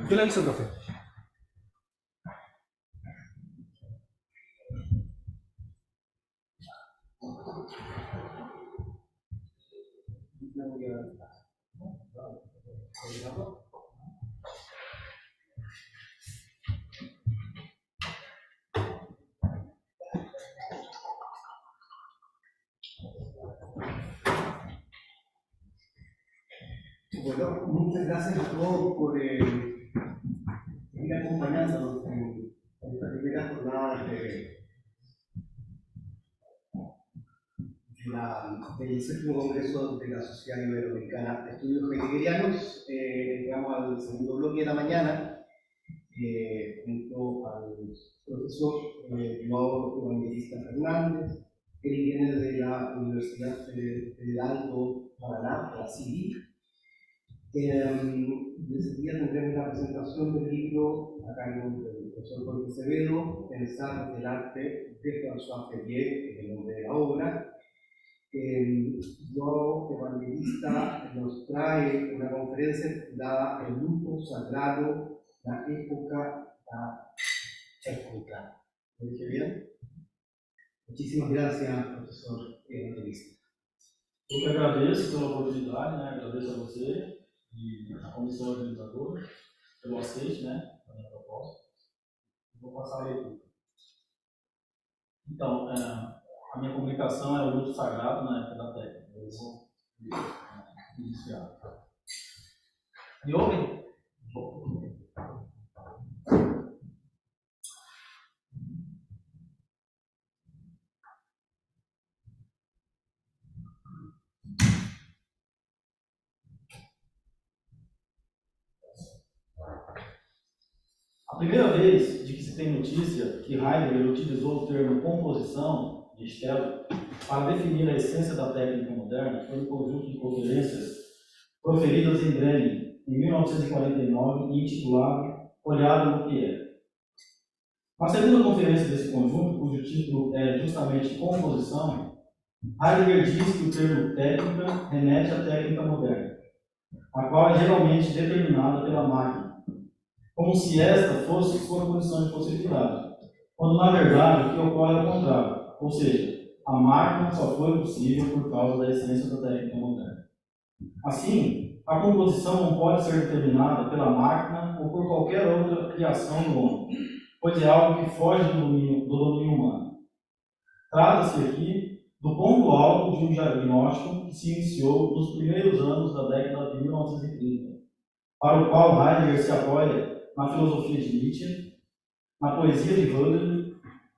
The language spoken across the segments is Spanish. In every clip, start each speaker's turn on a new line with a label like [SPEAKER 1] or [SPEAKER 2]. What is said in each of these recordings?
[SPEAKER 1] Finaliza, profe.
[SPEAKER 2] Bueno, muchas gracias a todos por ir acompañándonos en esta primera jornada del séptimo Congreso de la Sociedad Iberoamericana de Estudios Heideggerianos. Llegamos al segundo bloque de la mañana, junto al profesor Joao Evangelista Fernández. Él viene de la Universidad Federal do Paraná, Brasil. Ese día tendremos la presentación del libro a cargo del profesor Jorge Acevedo, Pensar del arte de François Ferrier, en el nombre de la obra. Joao Evangelista nos trae una conferencia titulada El luto sagrado, la época da técnica. ¿Lo dije bien? Muchísimas gracias, profesor Evangelista.
[SPEAKER 3] Eu que agradeço pela oportunidade, né? Agradeço a você e a comissão organizadora pelo aceite, né, da minha proposta. Vou passar a leitura. Então, a minha publicação era o luto sagrado na época da técnica. Eu vou iniciar. Me ouvem? A primeira vez de que se tem notícia que Heidegger utilizou o termo composição de Stelp para definir a essência da técnica moderna foi um conjunto de conferências proferidas em Bremen, em 1949, e intitulado Olhada no que é. Na segunda conferência desse conjunto, cujo título é justamente Composição, Heidegger diz que o termo técnica remete à técnica moderna, a qual é geralmente determinada pela máquina, como se esta fosse sua condição de possibilidade, quando na verdade o que ocorre é o contrário, ou seja, a máquina só foi possível por causa da essência da técnica moderna. Assim, a composição não pode ser determinada pela máquina ou por qualquer outra criação do homem, pois é algo que foge do domínio humano. Trata-se aqui do ponto alto de um diagnóstico que se iniciou nos primeiros anos da década de 1930, para o qual Heidegger se apoia na filosofia de Nietzsche, na poesia de Hölderlin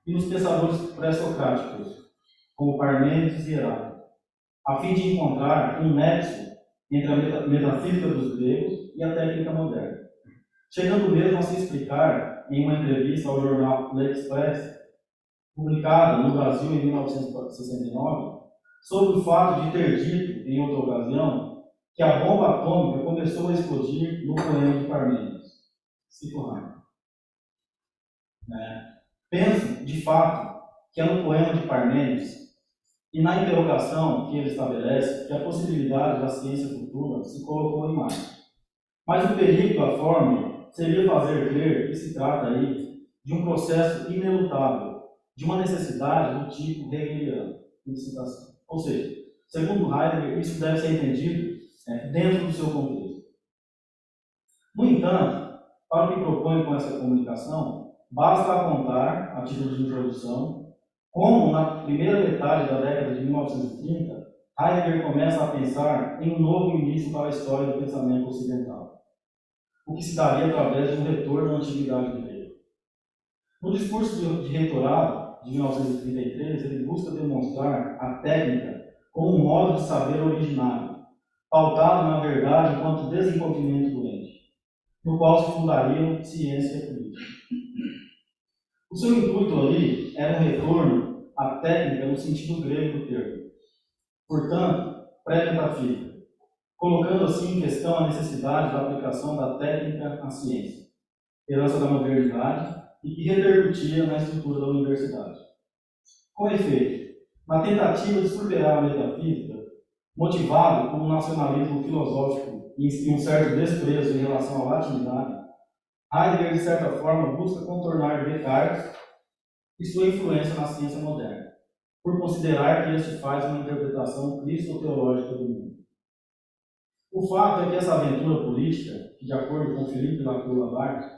[SPEAKER 3] e nos pensadores pré-socráticos, como Parmênides e Heráclito, a fim de encontrar um nexo entre a metafísica dos gregos e a técnica moderna, chegando mesmo a se explicar em uma entrevista ao jornal L'Express, publicada no Brasil em 1969, sobre o fato de ter dito, em outra ocasião, que a bomba atômica começou a explodir no poema de Parmênides. Cito Heidegger. Penso, de fato, que é no poema de Parmênides e na interrogação que ele estabelece que a possibilidade da ciência futura se colocou em marcha. Mas o perigo da fórmula seria fazer crer que se trata aí de um processo inelutável, de uma necessidade do tipo hegeliano. Ou seja, segundo Heidegger, isso deve ser entendido dentro do seu contexto. No entanto, para o que proponho com essa comunicação, basta apontar, a título de introdução, como na primeira metade da década de 1930, Heidegger começa a pensar em um novo início para a história do pensamento ocidental, o que se daria através de um retorno à antiguidade grega. No discurso de reitorado de 1933, ele busca demonstrar a técnica como um modo de saber originário, pautado na verdade enquanto desenvolvimento doente, no qual se fundariam ciência e política. O seu intuito ali era um retorno à técnica no sentido grego do termo, portanto, pré-metafísica, colocando assim em questão a necessidade da aplicação da técnica à ciência, herança da modernidade e que repercutia na estrutura da universidade. Com efeito, na tentativa de superar a metafísica, motivado por um nacionalismo filosófico e um certo desprezo em relação à latinidade, Heidegger, de certa forma, busca contornar Descartes e sua influência na ciência moderna, por considerar que este faz uma interpretação cristo-teológica do mundo. O fato é que essa aventura política, que de acordo com Philippe Lacour-Labarthe,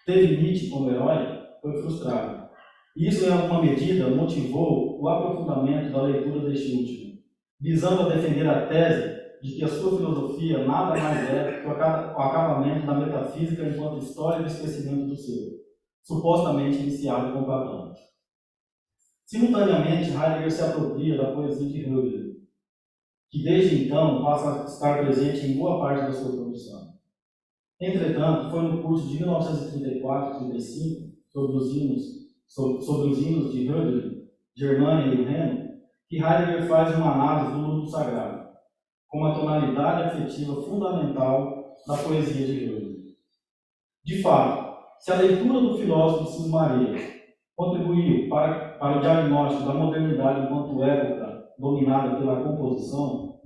[SPEAKER 3] teve Nietzsche como herói, foi frustrada. E isso, em alguma medida, motivou o aprofundamento da leitura deste último, visando a defender a tese de que a sua filosofia nada mais é que o acabamento da metafísica enquanto história do esquecimento do ser, supostamente iniciado com Platão. Simultaneamente, Heidegger se apropria da poesia de Hölderlin, que desde então passa a estar presente em boa parte da sua produção. Entretanto, foi no curso de 1934-35, sobre os hinos de Hölderlin, Germânia e o Reno, que Heidegger faz uma análise do luto sagrado, como a tonalidade afetiva fundamental da poesia de Hölderlin. De fato, se a leitura do filósofo de Cismaria contribuiu para o diagnóstico da modernidade enquanto época dominada pela composição,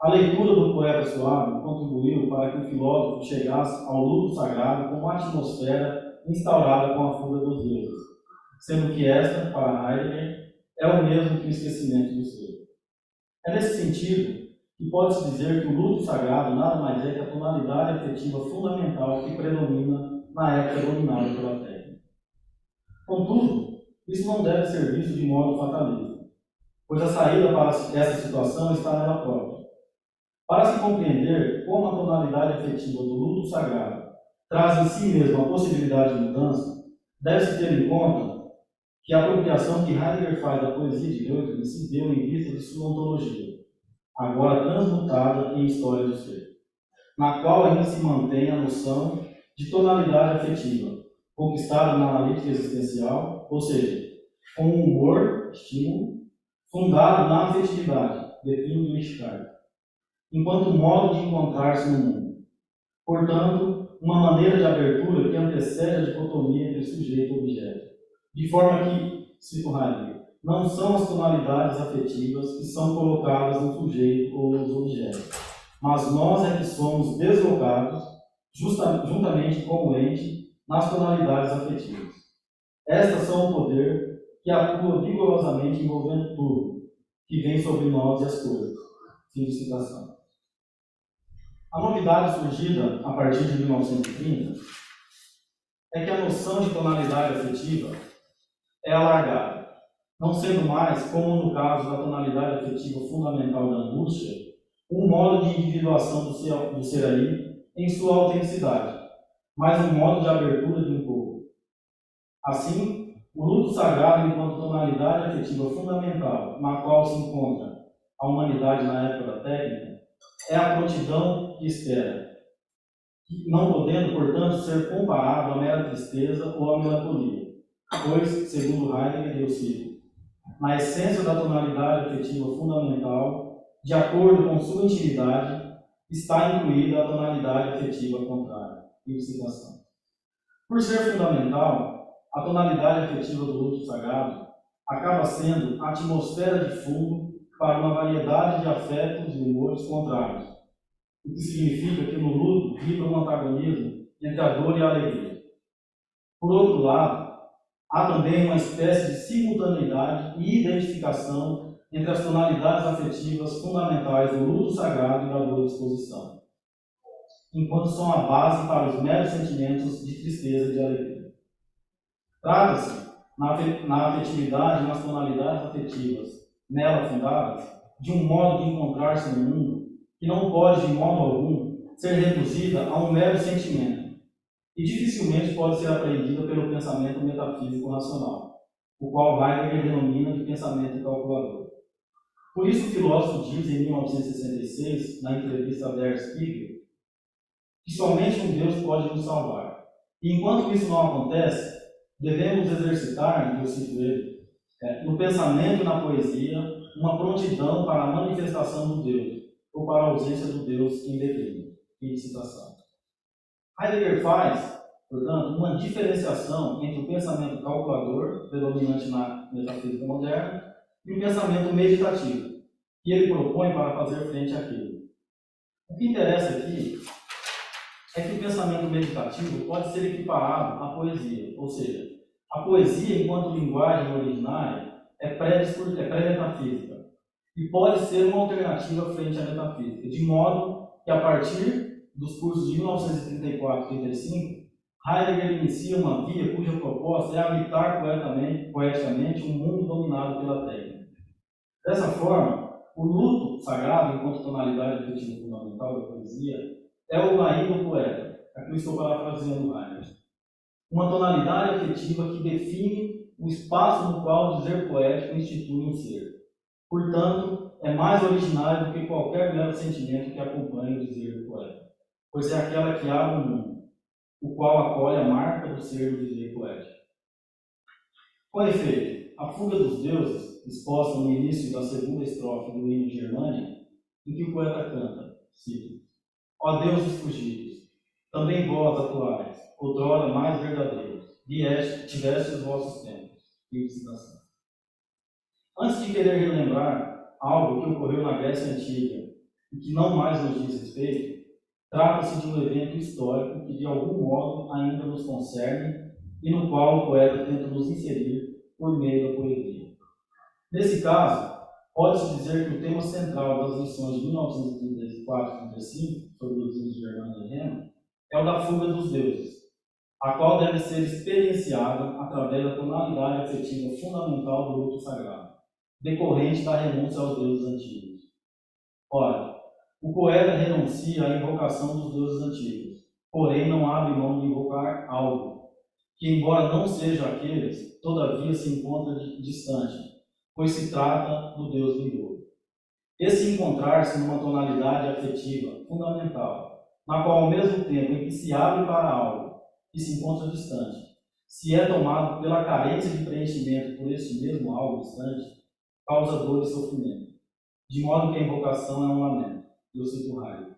[SPEAKER 3] a leitura do poeta suave contribuiu para que o filósofo chegasse ao luto sagrado como atmosfera instaurada com a fuga dos deuses, sendo que esta, para Heidegger, é o mesmo que o esquecimento do ser. É nesse sentido que pode-se dizer que o luto sagrado nada mais é que a tonalidade afetiva fundamental que predomina na época dominada pela técnica. Contudo, isso não deve ser visto de modo fatalista, pois a saída para essa situação está nela própria. Para se compreender como a tonalidade afetiva do luto sagrado traz em si mesmo a possibilidade de mudança, deve-se ter em conta que a apropriação que Heidegger faz da poesia de Hölderlin se deu em vista de sua ontologia, agora transmutada em história do ser, na qual ainda se mantém a noção de tonalidade afetiva, conquistada na analítica existencial, ou seja, com um humor, estímulo, fundado na afetividade, define Descartes, enquanto modo de encontrar-se no mundo. Portanto, uma maneira de abertura que antecede a dicotomia entre sujeito e objeto, de forma que, cito Heidegger, não são as tonalidades afetivas que são colocadas no sujeito ou nos objetos, mas nós é que somos deslocados, juntamente com o ente, nas tonalidades afetivas. Estas são o poder que atua vigorosamente envolvendo tudo, que vem sobre nós e as coisas. Fim de citação. A novidade surgida a partir de 1930 é que a noção de tonalidade afetiva é alargada, não sendo mais, como no caso da tonalidade afetiva fundamental da angústia, um modo de individuação do ser aí em sua autenticidade, mas um modo de abertura de um povo. Assim, o luto sagrado enquanto tonalidade afetiva fundamental na qual se encontra a humanidade na época da técnica é a prontidão que espera, não podendo, portanto, ser comparado à mera tristeza ou à melancolia, pois, segundo Heidegger, eu cito, na essência da tonalidade afetiva fundamental, de acordo com sua intimidade, está incluída a tonalidade afetiva contrária. Citação. Por ser fundamental, a tonalidade afetiva do luto sagrado acaba sendo a atmosfera de fundo para uma variedade de afetos e humores contrários, o que significa que no luto vibra um antagonismo entre a dor e a alegria. Por outro lado, há também uma espécie de simultaneidade e identificação entre as tonalidades afetivas fundamentais do luto sagrado e da dor de exposição, enquanto são a base para os meros sentimentos de tristeza e de alegria. Trata-se, na afetividade e nas tonalidades afetivas nela fundadas, de um modo de encontrar-se no mundo que não pode, de modo algum, ser reduzida a um mero sentimento, e dificilmente pode ser apreendida pelo pensamento metafísico racional, o qual Heidegger denomina de pensamento calculador. Por isso o filósofo diz em 1966, na entrevista a Der Spiegel, que somente um Deus pode nos salvar. E enquanto isso não acontece, devemos exercitar, eu cito ele, no pensamento e na poesia, uma prontidão para a manifestação do Deus, ou para a ausência do Deus em declínio. Fim de citação. Heidegger faz, portanto, uma diferenciação entre o pensamento calculador, predominante na metafísica moderna, e o pensamento meditativo, que ele propõe para fazer frente àquilo. O que interessa aqui é que o pensamento meditativo pode ser equiparado à poesia, ou seja, a poesia, enquanto linguagem originária, é pré-metafísica e pode ser uma alternativa frente à metafísica, de modo que, a partir dos cursos de 1934 e 1935, Heidegger inicia uma via cuja proposta é habitar poeticamente um mundo dominado pela técnica. Dessa forma, o luto sagrado, enquanto tonalidade afetiva fundamental da poesia, é o laí do poeta. Aqui eu estou parafraseando Heidegger. Uma tonalidade afetiva que define o espaço no qual o dizer poético institui um ser. Portanto, é mais originário do que qualquer mero sentimento que acompanhe o dizer do poeta, pois é aquela que abre o mundo, o qual acolhe a marca do ser do dizer poético. Com efeito, a fuga dos deuses, exposta no início da segunda estrofe do hino de Germânia, em que o poeta canta, cito: ó deuses fugidos, também vós atuais, outrora mais verdadeiros, tiveste os vossos tempos. Antes de querer relembrar algo que ocorreu na Grécia Antiga e que não mais nos diz respeito, trata-se de um evento histórico que de algum modo ainda nos concerne e no qual o poeta tenta nos inserir por meio da poesia. Nesse caso, pode-se dizer que o tema central das lições de 1934 e 1935, sobre os hinos de Germânia e Rema, é o da fuga dos deuses, a qual deve ser experienciada através da tonalidade afetiva fundamental do luto sagrado, decorrente da renúncia aos deuses antigos. Ora, o poeta renuncia à invocação dos deuses antigos, porém não abre mão de invocar algo, que, embora não seja aqueles, todavia se encontra distante, pois se trata do Deus vindouro. Esse encontrar-se numa tonalidade afetiva fundamental, na qual, ao mesmo tempo em que se abre para algo que se encontra distante, se é tomado pela carência de preenchimento por este mesmo algo distante, causa dor e sofrimento, de modo que a invocação é um lamento. Eu cito Heidegger.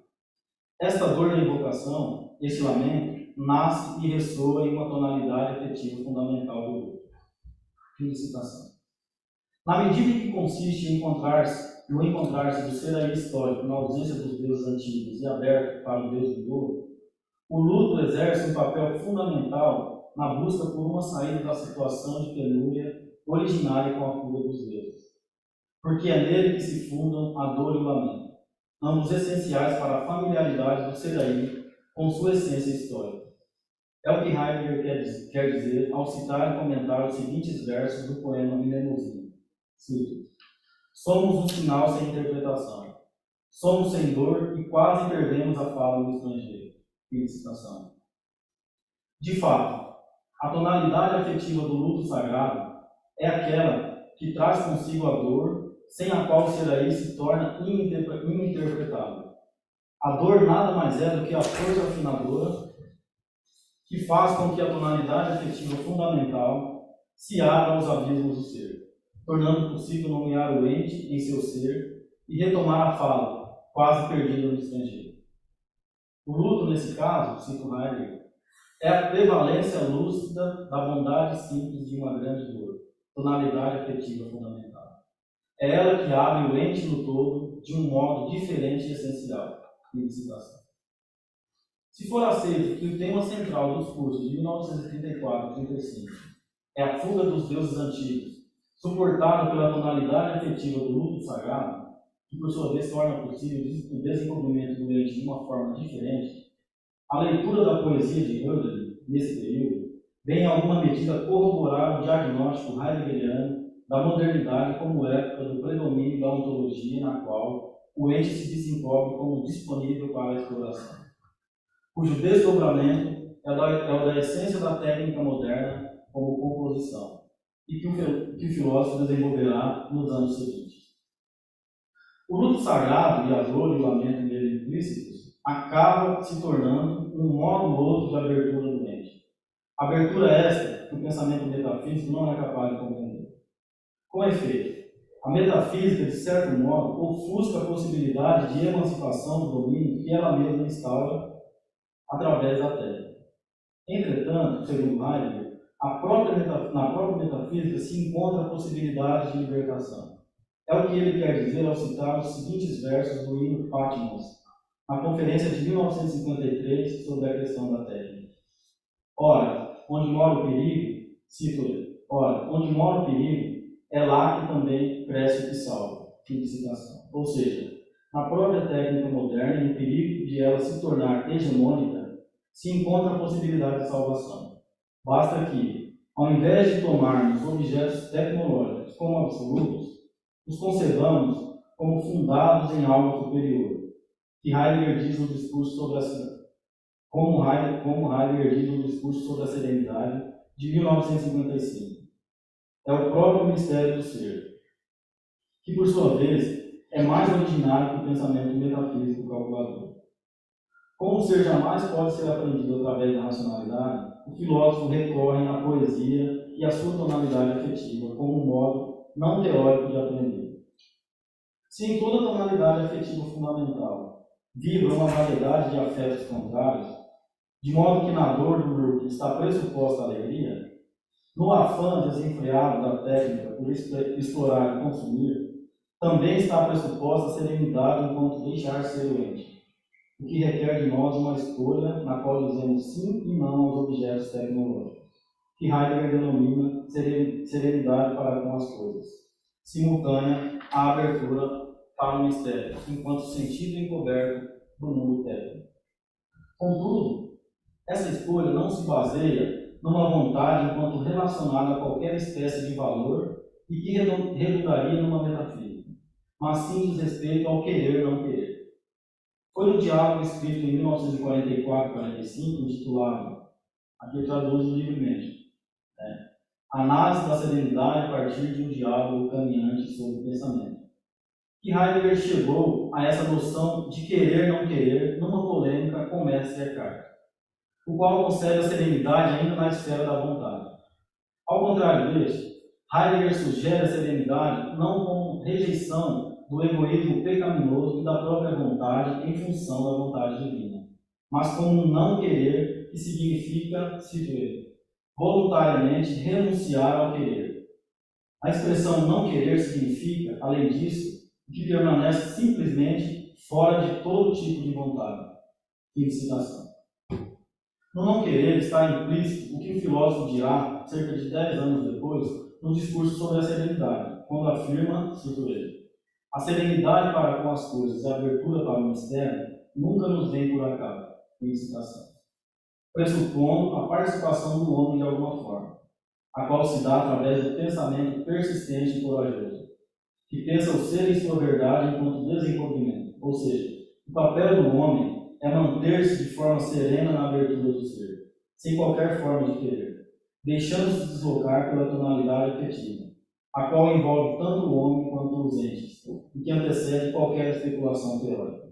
[SPEAKER 3] Esta dor da invocação, este lamento, nasce e ressoa em uma tonalidade afetiva fundamental do luto. Fim de citação. Na medida em que consiste em no encontrar-se do ser aí histórico na ausência dos deuses antigos e aberto para o Deus vindouro, o luto exerce um papel fundamental na busca por uma saída da situação de penúria originária com a fuga dos deuses. Porque é nele que se fundam a dor e o lamento, ambos essenciais para a familiaridade do ser aí com sua essência histórica. É o que Heidegger quer dizer ao citar e comentar os seguintes versos do poema Mnemosyne. Cito: somos um sinal sem interpretação. Somos sem dor e quase perdemos a fala do estrangeiro. Fim de citação. De fato, a tonalidade afetiva do luto sagrado é aquela que traz consigo a dor, sem a qual o ser aí se torna ininterpretável. A dor nada mais é do que a força afinadora que faz com que a tonalidade afetiva fundamental se abra aos abismos do ser, tornando possível nomear o ente em seu ser e retomar a fala, quase perdida no estrangeiro. O luto, nesse caso, cito Heidegger, é a prevalência lúcida da bondade simples de uma grande dor, tonalidade afetiva fundamental. É ela que abre o ente no todo de um modo diferente e essencial. Fim de citação. Se for aceito que o tema central dos cursos de 1934 e 1935 é a fuga dos deuses antigos, suportado pela tonalidade afetiva do luto sagrado, que por sua vez torna possível o desenvolvimento do ente de uma forma diferente, a leitura da poesia de Hölderlin, nesse período, vem em alguma medida corroborar o diagnóstico heideggeriano da modernidade como época do predomínio da ontologia na qual o ente se desenvolve como disponível para a exploração, cujo desdobramento é o da essência da técnica moderna como composição, e que o filósofo desenvolverá nos anos seguintes. O luto sagrado e a dor e o lamento nele implícitos acaba se tornando um modo ou outro de abertura do ente. Abertura esta que o pensamento metafísico não é capaz de compreender. Com efeito, a metafísica, de certo modo, ofusca a possibilidade de emancipação do domínio que ela mesma instaura através da técnica. Entretanto, segundo Heidegger, na própria metafísica se encontra a possibilidade de libertação. É o que ele quer dizer ao citar os seguintes versos do hino Patmos, na Conferência de 1953 sobre a questão da técnica. Ora, onde mora o perigo, cito ele, ora, onde mora o perigo, é lá que também cresce o que salva. Fim de citação. Ou seja, na própria técnica moderna, no perigo de ela se tornar hegemônica, se encontra a possibilidade de salvação. Basta que, ao invés de tomarmos objetos tecnológicos como absolutos, os concebamos como fundados em algo superior, que Heidegger diz no discurso sobre a como Heidegger diz no discurso sobre a serenidade de 1955. É o próprio mistério do ser, que por sua vez é mais originário que o pensamento metafísico calculador. Como o ser jamais pode ser aprendido através da racionalidade, o filósofo recorre à poesia e à sua tonalidade afetiva como um modo não teórico de aprender. Se em toda tonalidade afetiva fundamental vibra uma variedade de afetos contrários, de modo que na dor do grupo está pressuposta a alegria, no afã desenfreado da técnica por explorar e consumir, também está pressuposta a serenidade enquanto deixar ser doente, o que requer de nós uma escolha na qual dizemos sim e não aos objetos tecnológicos, que Heidegger denomina serenidade para com as coisas, simultânea à abertura para o mistério, enquanto sentido encoberto do mundo técnico. Contudo, essa escolha não se baseia numa vontade enquanto relacionada a qualquer espécie de valor e que redundaria numa metafísica, mas sim diz respeito ao querer não querer. Foi no diálogo escrito em 1944-45, intitulado, aqui eu traduzo livremente, Análise da Serenidade a partir de um diálogo caminhante sobre o pensamento, que Heidegger chegou a essa noção de querer não querer numa polêmica com Mestre Eckhart, o qual concebe a serenidade ainda na esfera da vontade. Ao contrário deste, Heidegger sugere a serenidade não como rejeição do egoísmo pecaminoso e da própria vontade em função da vontade divina, mas como um não querer que significa se ver, voluntariamente renunciar ao querer. A expressão não querer significa, além disso, que permanece simplesmente fora de todo tipo de vontade. Fim de citação. No não querer está implícito o que o filósofo dirá, cerca de 10 anos depois, no discurso sobre a serenidade, quando afirma, cito ele, a serenidade para com as coisas e a abertura para o mistério nunca nos vem por acaso. Fim de citação. Pressupondo a participação do homem de alguma forma, a qual se dá através do pensamento persistente e corajoso, que pensa o ser em sua verdade enquanto desenvolvimento, ou seja, o papel do homem é manter-se de forma serena na abertura do ser, sem qualquer forma de querer, deixando-se deslocar pela tonalidade afetiva, a qual envolve tanto o homem quanto os entes, e que antecede qualquer especulação teórica.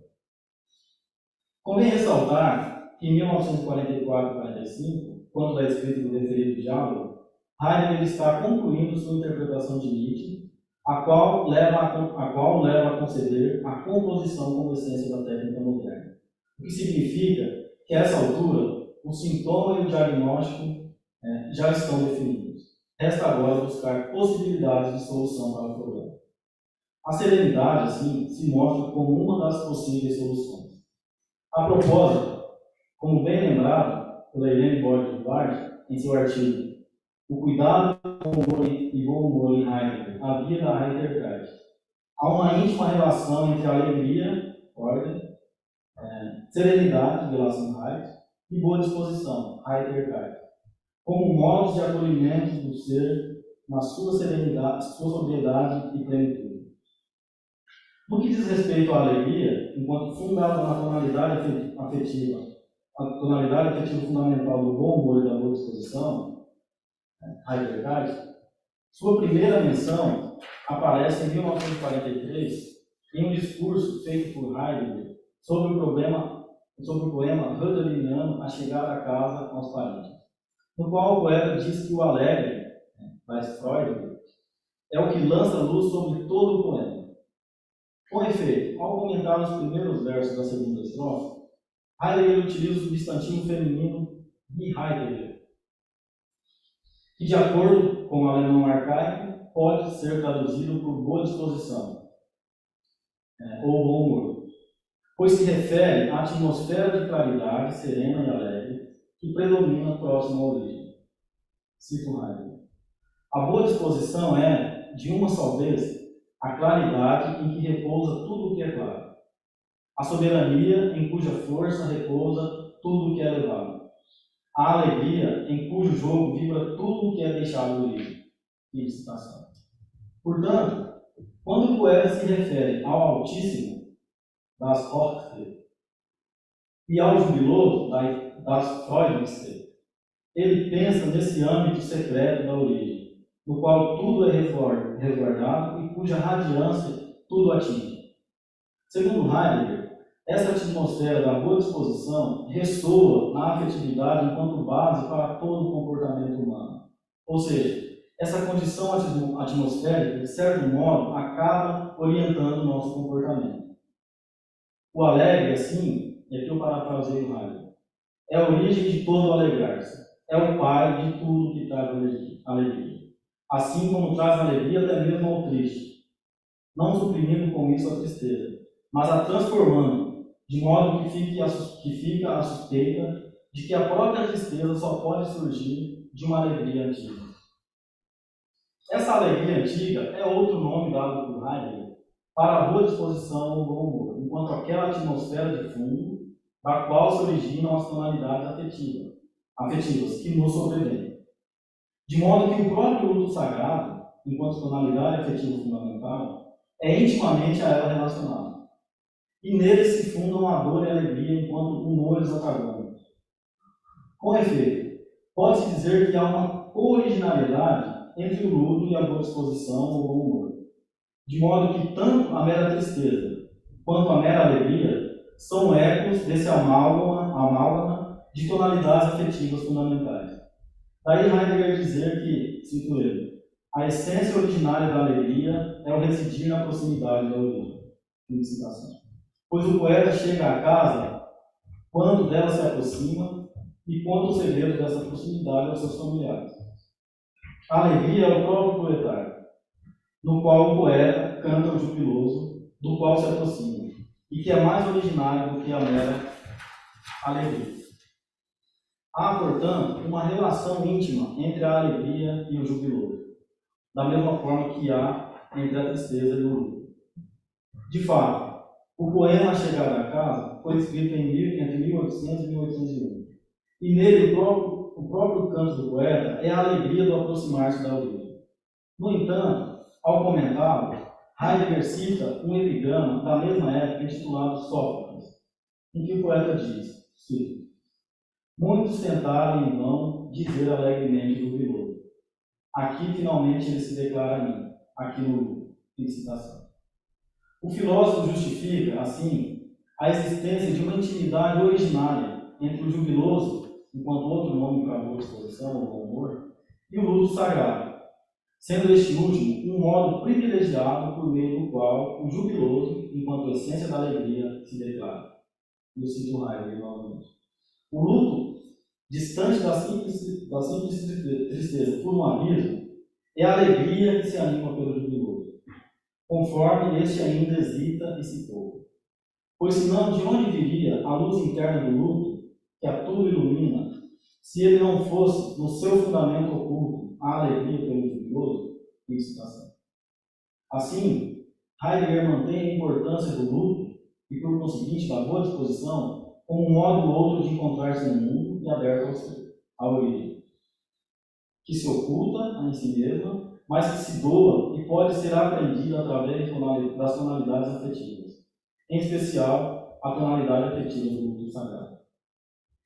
[SPEAKER 3] Convém ressaltar que em 1944-45, quando da escrita do referido diálogo, Heidegger está concluindo sua interpretação de Nietzsche, a qual leva a conceber a composição como essência da técnica moderna. O que significa que, a essa altura, o sintoma e o diagnóstico já estão definidos. Resta agora buscar possibilidades de solução para o problema. A serenidade, assim, se mostra como uma das possíveis soluções. A propósito, como bem lembrado pela Helene Borg em seu artigo O Cuidado com o Humor e Bom Humor em Heidegger, a Via da Heiterkeit, há uma íntima relação entre alegria, ordem, serenidade, relação Heidegger, e boa disposição, Heiterkeit, como modos de acolhimento do ser na sua serenidade, sua sobriedade e plenitude. No que diz respeito à alegria, enquanto fundada na tonalidade afetiva, a tonalidade afetiva fundamental do bom humor e da boa disposição, Heiterkeit, sua primeira menção aparece em 1943 em um discurso feito por Heidegger sobre o poema hölderliniano A Chegada a Casa aos Parentes, no qual o poeta diz que o alegre, mais Freud, é o que lança luz sobre todo o poema. Com efeito, ao comentar os primeiros versos da segunda estrofe, Heidegger utiliza o substantivo feminino de Heidegger, que, de acordo com o alemão arcaico, pode ser traduzido por boa disposição ou bom humor. pois se refere à atmosfera de claridade serena e alegre que predomina próximo à origem. Cito Heidegger. A boa disposição é, de uma só vez, a claridade em que repousa tudo o que é claro. A soberania em cuja força repousa tudo o que é elevado. A alegria em cujo jogo vibra tudo o que é deixado do livro. Fim de citação. Portanto, quando o poeta se refere ao Altíssimo, das Orte, e ao jubiloso, das Freudenste, ele pensa nesse âmbito secreto da origem, no qual tudo é resguardado e cuja radiância tudo atinge. Segundo Heidegger, essa atmosfera da boa disposição ressoa na afetividade enquanto base para todo o comportamento humano. Ou seja, essa condição atmosférica, de certo modo, acaba orientando o nosso comportamento. O alegre, assim, e aqui eu parafrasei o Heidegger, é a origem de todo o alegrar-se, é o pai de tudo que traz alegria. Assim como traz alegria até mesmo ao triste, não suprimindo com isso a tristeza, mas a transformando, de modo que fica a suspeita de que a própria tristeza só pode surgir de uma alegria antiga. Essa alegria antiga é outro nome dado por Heidegger para a boa disposição ou bom humor, enquanto aquela atmosfera de fundo da qual se originam as tonalidades afetivas que nos sobrevêm. De modo que o próprio luto sagrado, enquanto tonalidade afetiva fundamental, é intimamente a ela relacionado. E nele se fundam a dor e a alegria enquanto humores antagônicos. Com efeito, pode-se dizer que há uma originalidade entre o luto e a boa disposição ou bom humor, de modo que tanto a mera tristeza quanto a mera alegria são ecos desse amálgama de tonalidades afetivas fundamentais. Daí Heidegger dizer que, cito ele, a essência originária da alegria é o residir na proximidade da origem. Fim de citação. Pois o poeta chega à casa quando dela se aproxima e conta os segredos dessa proximidade aos seus familiares. A alegria é o próprio poetário, no qual o poeta canta o jubiloso, do qual se aproxima, e que é mais originário do que a mera alegria. Há, portanto, uma relação íntima entre a alegria e o jubiloso, da mesma forma que há entre a tristeza e o luto. De fato, o poema A Chegada à Casa foi escrito entre 1800 e 1801, e nele o próprio canto do poeta é a alegria do aproximar-se da origem. No entanto, ao comentá-lo, Heidegger cita um epigrama da mesma época intitulado Sófocles, em que o poeta diz, cito, muitos tentaram em vão dizer alegremente do jubiloso. Aqui finalmente ele se declara a mim, aqui no luto. Fim de citação. O filósofo justifica, assim, a existência de uma intimidade originária entre o jubiloso, enquanto outro nome para a boa disposição ou bom humor, e o luto sagrado, sendo este último um modo privilegiado por meio do qual o jubiloso, enquanto essência da alegria, se declara. E eu cito Heidegger novamente. O luto, distante da simples tristeza por um abismo, é a alegria que se anima pelo jubiloso, conforme este ainda hesita e se poupa. Pois senão, de onde viria a luz interna do luto, que a tudo ilumina, se ele não fosse, no seu fundamento oculto, a alegria pelo jubiloso? Assim, Heidegger mantém a importância do luto e, por conseguinte, da boa disposição, como um modo ou outro de encontrar-se no mundo e aberto à origem, que se oculta em si mesma, mas que se doa e pode ser aprendida através das tonalidades afetivas, em especial a tonalidade afetiva do luto sagrado.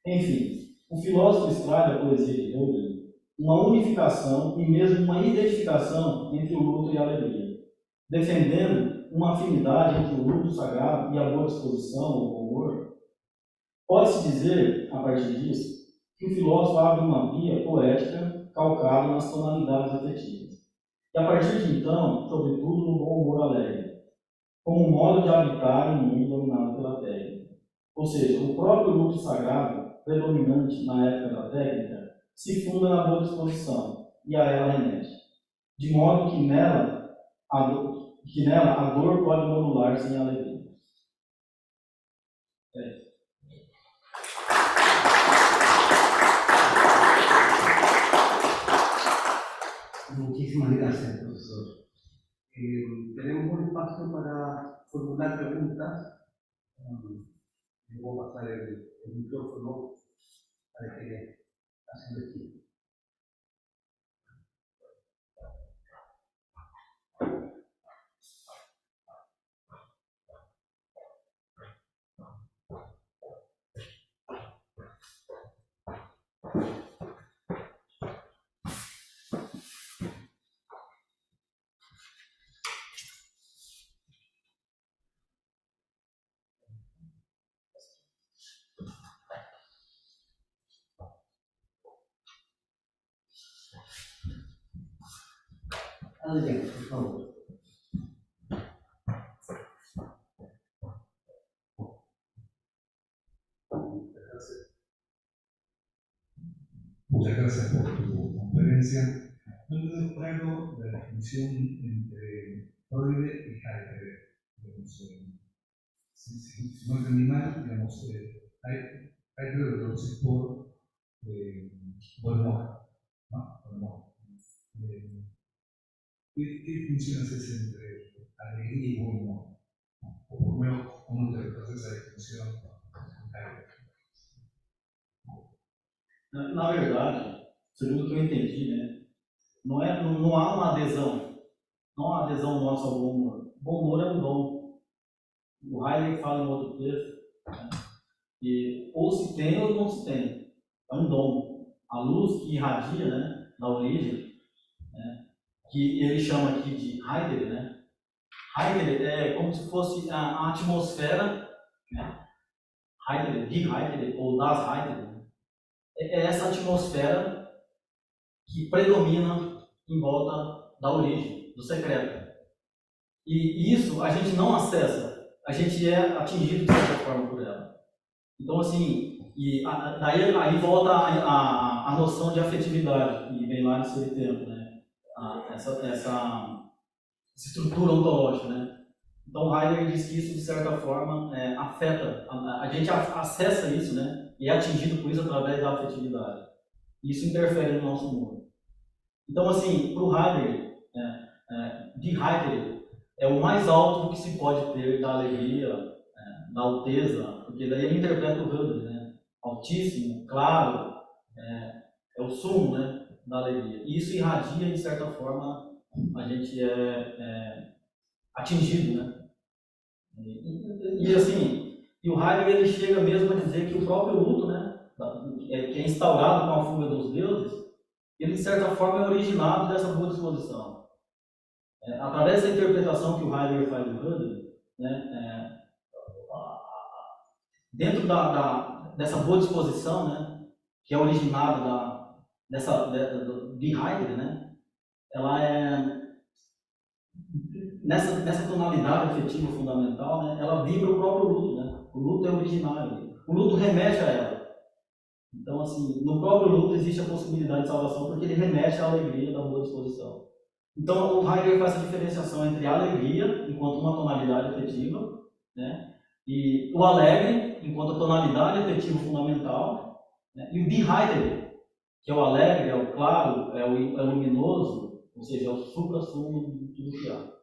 [SPEAKER 3] Enfim, o filósofo extrai da poesia de Heidegger uma unificação e mesmo uma identificação entre o luto e a alegria, defendendo uma afinidade entre o luto sagrado e a boa disposição ou bom humor. Pode-se dizer, a partir disso, que o filósofo abre uma via poética calcada nas tonalidades afetivas, e a partir de então, sobretudo no bom humor alegre, como um modo de habitar um mundo dominado pela técnica. Ou seja, o próprio luto sagrado, predominante na época da técnica, se funda na boa disposição e a ela remete, de modo que nela a dor pode modular-se em alegria.
[SPEAKER 2] espacio para formular preguntas. Le voy a pasar el micrófono para que hacen el tiempo. Adelante, por favor.
[SPEAKER 1] Muchas gracias por tu conferencia. No quedó claro la distinción entre Freud y Heidegger. Si no entendí mal, digamos, Heidegger lo conoces por Bonhoeffer, ¿no? Bonhoeffer. ¿Qué distinción haces entre alegría y buen humor? O por lo menos, ¿cómo interpretas esa distinción con Heidegger?
[SPEAKER 3] Na verdade, segundo o que eu entendi, né, não há uma adesão, não há adesão nossa ao bom humor. O bom humor é um dom. O Heidegger fala em outro texto, né, que ou se tem ou não se tem. É um dom. A luz que irradia, né, da origem, né, que ele chama aqui de Heidegger, né? Heidegger é como se fosse a atmosfera, né? Heidegger, de Heidegger ou das Heidegger, né? É essa atmosfera que predomina em volta da origem, do secreto. E isso a gente não acessa, a gente é atingido de certa forma por ela. Então, assim, daí aí volta a noção de afetividade, que vem lá nesse tempo, né? Essa estrutura ontológica, né? Então, Heidegger diz que isso, de certa forma, afeta, a gente acessa isso, né? E é atingido por isso através da afetividade. Isso interfere no nosso humor. Então, assim, para o Heidegger, de Heidegger, é o mais alto que se pode ter da alegria, da alteza, porque daí ele interpreta o Hölderlin, né? Altíssimo, claro, é o sumo, né, da alegria. E isso irradia, de certa forma, a gente é atingido, né? E assim, e o Heidegger ele chega mesmo a dizer que o próprio luto, né, que é instaurado com a fuga dos deuses, ele de certa forma é originado dessa boa disposição. Através dessa interpretação que o Heidegger faz do Hölderlin, né, dentro dessa boa disposição, né, que é originada de Heidegger, né, ela é nessa tonalidade afetiva fundamental, né, ela vibra o próprio luto, né? O luto é originário, o luto remete a ela. Então, assim, no próprio luto existe a possibilidade de salvação porque ele remete à alegria da boa disposição. Então, o Heidegger faz essa diferenciação entre a alegria, enquanto uma tonalidade afetiva, né, e o alegre, enquanto a tonalidade afetiva fundamental, né, e o de Heidegger, que é o alegre, é o claro, é o luminoso, ou seja, é o supra-sumo de tudo que há.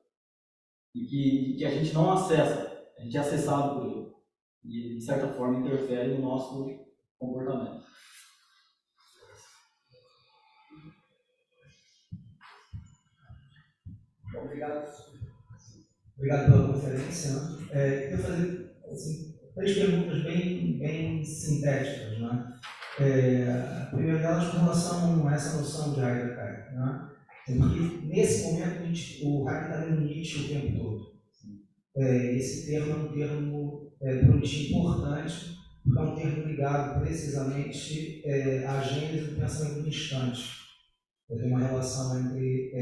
[SPEAKER 3] E que a gente não acessa, a gente é acessado por ele. E, de certa forma, interfere no nosso comportamento.
[SPEAKER 2] Obrigado.
[SPEAKER 4] Obrigado pela conferência. Eu vou fazer assim, 3 perguntas bem sintéticas. Né? A primeira delas com relação a essa noção de Heidegger. Né? Porque, nesse momento, o Heidegger está lendo Nietzsche o tempo todo. Esse termo é um termo para o Nietzsche importante, porque é um termo ligado precisamente à gênese do pensamento do instante. Tem uma relação entre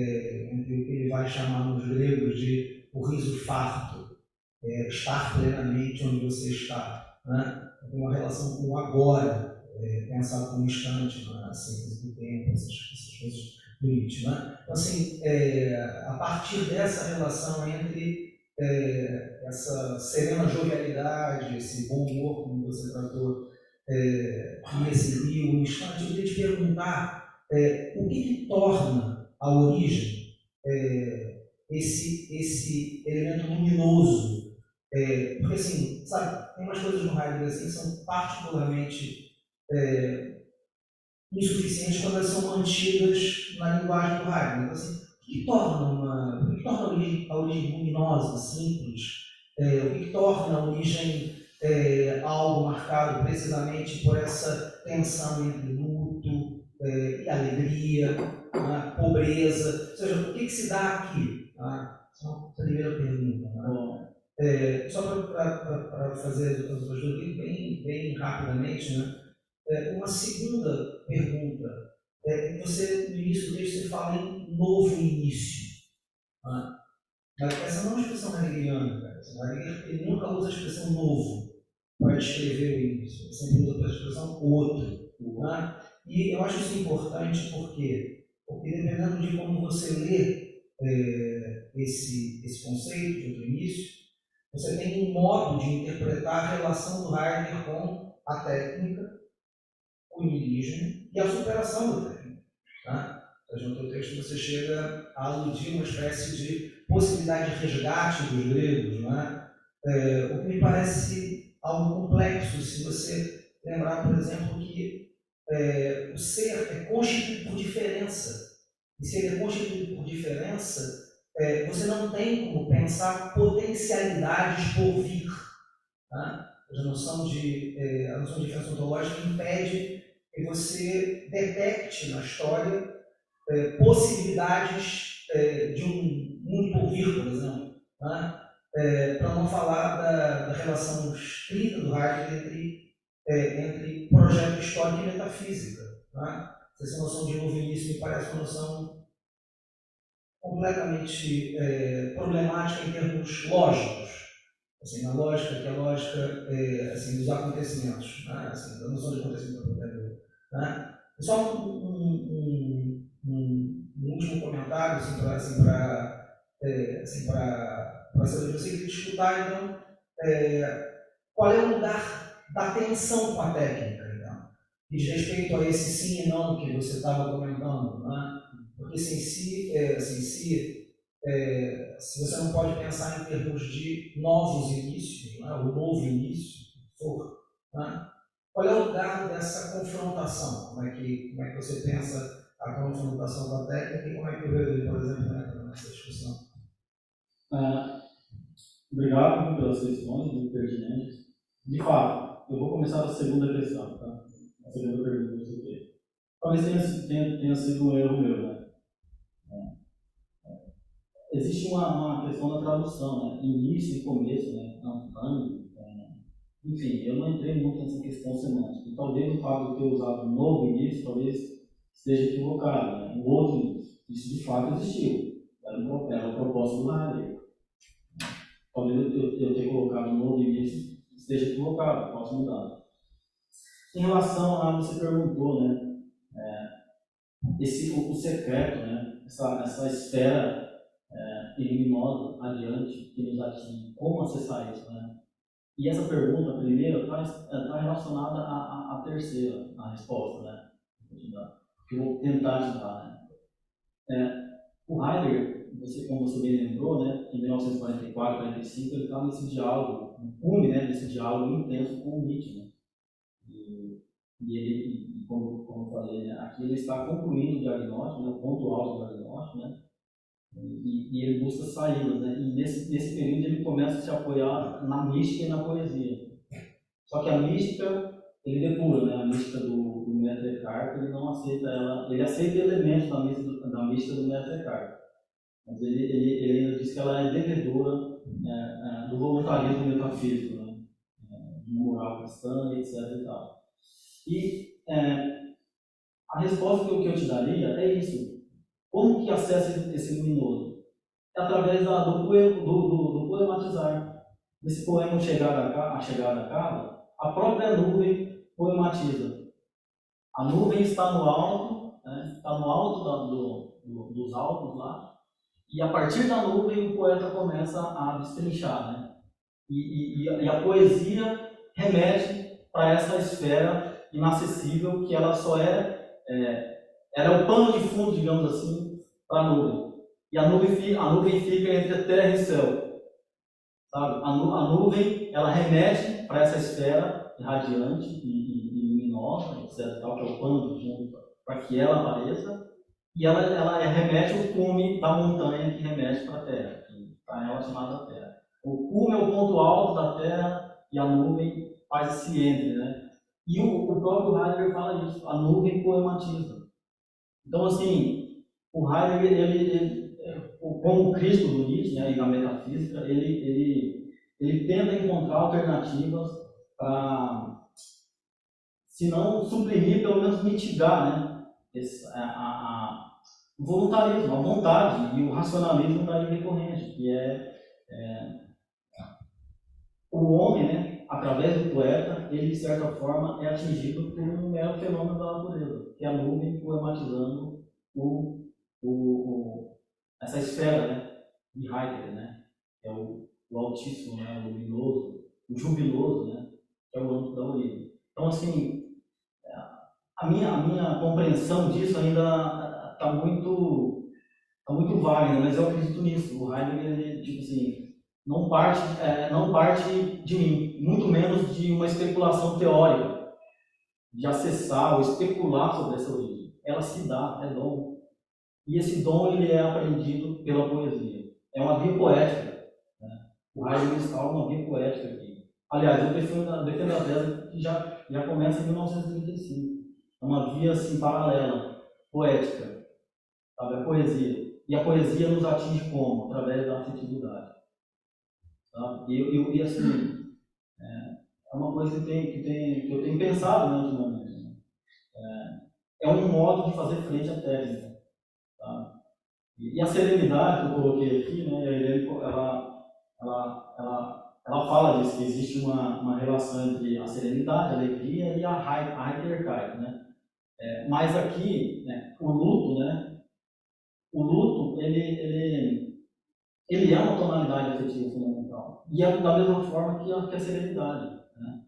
[SPEAKER 4] o que ele vai chamar nos gregos de o riso farto, estar plenamente onde você está. Né? Tem uma relação com o agora, pensado como instante, né? A síntese do tempo, essas coisas do Nietzsche. Né? Então, assim, a partir dessa relação entre essa serena jovialidade, esse bom humor, como você tratou, e esse rio, o instante, eu queria te perguntar o que torna a origem esse elemento luminoso. Porque, assim, sabe, tem umas coisas no Heidegger assim, que são particularmente insuficientes quando elas são mantidas na linguagem do Heidegger. Então, assim, o que torna a origem luminosa, simples? O que torna a origem algo marcado precisamente por essa tensão entre luto e alegria, pobreza? Ou seja, o que se dá aqui? Essa é uma primeira pergunta. Só para fazer as duas bem rapidamente, uma segunda pergunta. Você, no início do texto, você fala em novo início. Mas essa não é uma expressão heideggeriana. Ele nunca usa a expressão novo para descrever o início. Ele sempre usa a expressão outro. E eu acho isso importante porque dependendo de como você lê esse conceito de outro início, você tem um modo de interpretar a relação do Heidegger com a técnica, o niilismo e a superação da técnica. No teu texto você chega a aludir uma espécie de possibilidade de resgate dos gregos, o que me parece algo complexo, se você lembrar, por exemplo, que o ser é constituído por diferença. E se ele é constituído por diferença, você não tem como pensar potencialidades por vir. A noção de diferença ontológica impede que você detecte na história possibilidades de um mundo por vir, por exemplo. Para não falar da relação estrita do Heidegger entre projeto histórico e metafísica. Essa noção de novo início me parece uma noção completamente problemática em termos lógicos. Assim, na lógica, que é a lógica dos acontecimentos, da noção de acontecimento. Só um último comentário para saber, você queria escutar, então, qual é o lugar da tensão com a técnica, então, que diz respeito a esse sim e não que você estava comentando, porque se você não pode pensar em termos de novos inícios, o novo início, qual é o lugar dessa confrontação? Como é que você pensa a confrontação da técnica e como é que o Heidegger, por exemplo, entra nessa discussão?
[SPEAKER 3] Obrigado pelas questões muito pertinentes. De fato, eu vou começar da segunda questão, tá? A segunda pergunta que você fez. Talvez tenha sido um erro meu, Existe uma questão da tradução, início e começo, enfim, eu não entrei muito nessa questão semântica. Talvez o fato de ter usado um novo início, talvez esteja equivocado, um outro início. Isso de fato existiu. Era a proposta do Heidegger. Talvez eu ter colocado um novo início esteja equivocado, posso mudar. Em relação a você perguntou, o secreto, essa esfera luminosa adiante que nos atinge, como acessar isso, E essa pergunta, a primeira, está relacionada à terceira, a resposta, que eu vou tentar ajudar, O Heidegger, como você bem lembrou, em 1944, 45, ele estava nesse diálogo, no cume, desse diálogo intenso com o Nietzsche, E ele, como eu falei, aqui ele está concluindo o diagnóstico, o ponto alto do diagnóstico, e ele busca saídas, E nesse período ele começa a se apoiar na mística e na poesia. Só que a mística, ele depura, a mística do Maître Eckhart, ele não aceita ela, ele aceita elementos da mística do Maître Eckhart, mas ele ainda diz que ela é devedora do voluntarismo metafísico, de moral cristã, etc. E tal. E a resposta que eu te daria é isso. Como que acessa esse luminoso? É através do poematizar. Nesse poema A Chegada a Casa, a própria nuvem poematiza. A nuvem está no alto, está no alto dos altos lá, e a partir da nuvem o poeta começa a destrinchar. E a poesia remete para essa esfera inacessível que ela só ela é o pano de fundo, digamos assim, para a nuvem. e a nuvem fica entre terra e céu. Sabe? A nuvem, ela remete para essa esfera radiante e luminosa, etc., tal, que é o pano de fundo, para que ela apareça, e ela remete ao cume da montanha que remete para a terra, que está relacionado à terra. O cume é o ponto alto da terra e a nuvem faz esse entre, né? E o próprio Heidegger fala isso, a nuvem poematiza. Então, assim, o Heidegger, como o Cristo do Nietzsche, né, e na metafísica, ele tenta encontrar alternativas para, se não suprimir, pelo menos mitigar, né, o voluntarismo, a vontade e o racionalismo da linha recorrente, que é o homem, né, através do poeta, ele de certa forma é atingido por um mero fenômeno da natureza, que é a nuvem poematizando essa esfera, né, de Heidegger, né, que é o altíssimo, né, o luminoso, o jubiloso, né, que é o âmbito da origem. Então, assim, a minha compreensão disso ainda está muito vaga, né, mas eu acredito nisso. O Heidegger, ele, tipo assim, não parte de mim, muito menos de uma especulação teórica, de acessar ou especular sobre essa origem. Ela se dá, é dom. E esse dom ele é aprendido pela poesia. É uma via poética. Né? O Heidegger instala uma via poética aqui. Aliás, eu defendo a tese que já começa em 1935. É uma via assim, paralela, poética, sabe? A poesia. E a poesia nos atinge como? Através da afetividade. Sabe? E assim, é uma coisa que eu tenho pensado, né, ultimamente. Né? É um modo de fazer frente à técnica. Tá? E a serenidade que eu coloquei aqui, né, a Irene, ela fala disso, que existe uma relação entre a serenidade, a alegria e a Heideggerkeit, né? Mas aqui, né, o luto, ele é uma tonalidade afetiva fundamental. E é da mesma forma que a serenidade. Né?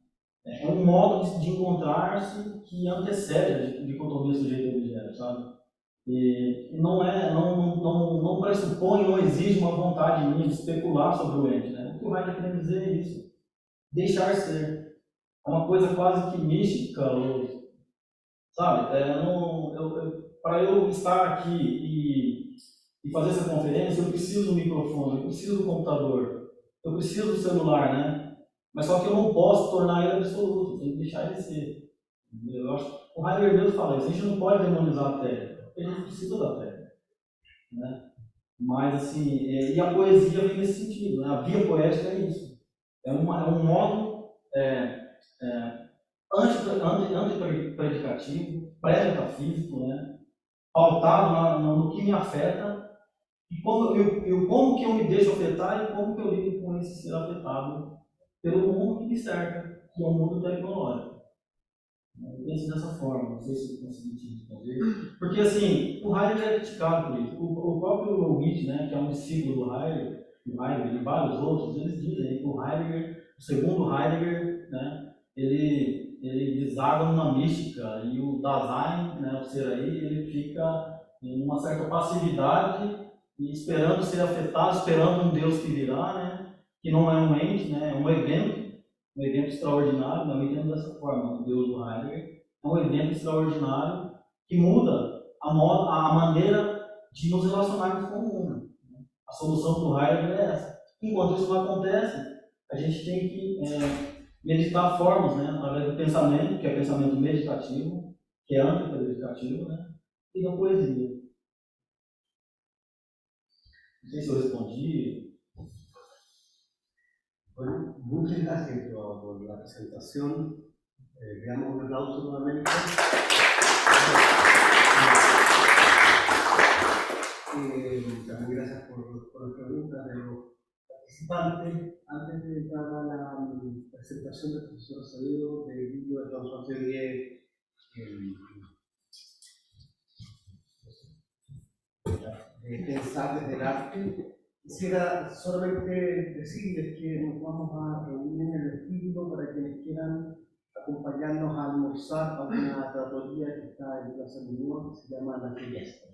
[SPEAKER 3] É um modo de encontrar-se que antecede a dicotomia sujeito-objeto, sabe? E não pressupõe, não exige uma vontade minha de especular sobre o ente. Né? O que o Heidegger quer dizer é isso. Deixar ser. É uma coisa quase que mística, sabe? Para eu estar aqui e fazer essa conferência, eu preciso do microfone, eu preciso do computador, eu preciso do celular, né? Mas só que eu não posso tornar ele absoluto, tem que deixar ele ser. Eu acho, o Heidegger mesmo fala isso, a gente não pode demonizar a técnica, porque a gente precisa da técnica. Né? Mas, assim, e a poesia vem nesse sentido, né? A via poética é isso. É um modo antipredicativo, pré-metafísico, né? Pautado no que me afeta e como que eu me deixo afetar e como que eu lido com esse ser afetado pelo mundo que me cerca, que é o mundo tecnológico. Eu penso dessa forma, não sei se eu consegui te responder. Porque, assim, o Heidegger é criticado por isso. O próprio Nietzsche, né, que é um discípulo do Heidegger e vários outros, eles dizem que o Heidegger, o segundo Heidegger, né, ele deságua numa mística, e o Dasein, né, o ser aí, ele fica em uma certa passividade e esperando ser afetado, esperando um Deus que virá, né, que não é um ente, né, é um evento extraordinário, não me entendo dessa forma, o Deus do Heidegger, é um evento extraordinário que muda a maneira de nos relacionarmos com o mundo. A solução do Heidegger é essa. Enquanto isso não acontece, a gente tem que meditar formas, né, através do pensamento, que é pensamento meditativo, que é antipredicativo, né, e da poesia. Não sei se eu respondi.
[SPEAKER 2] Bueno, muchas gracias por la presentación. Le damos un aplauso nuevamente. También gracias por las preguntas de los participantes. Antes de entrar a la presentación del profesor Acevedo del libro de François Xavier, Pensar desde el arte, quisiera solamente decirles que nos vamos a reunir en el vestíbulo para quienes quieran acompañarnos a almorzar a una trattoria que está en Plaza Ñuñoa, que se llama La Fiesta.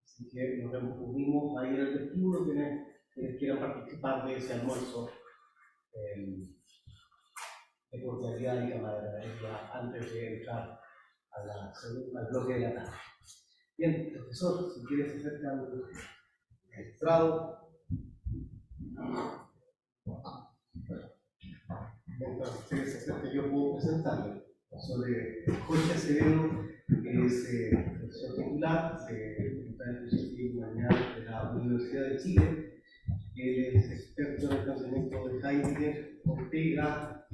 [SPEAKER 2] Así que nos reunimos ahí en el vestíbulo, quienes quieran participar de ese almuerzo de cordialidad y camaradería antes de entrar al bloque de la tarde. Bien, profesor, si quieres acercar al estrado. Mientras ustedes se acerquen, yo puedo presentarle. Sobre Jorge Acevedo, que es profesor titular de Facultad de Filosofía y Humanidades de la Universidad de Chile. Él es experto en el pensamiento de Heidegger, Ortega,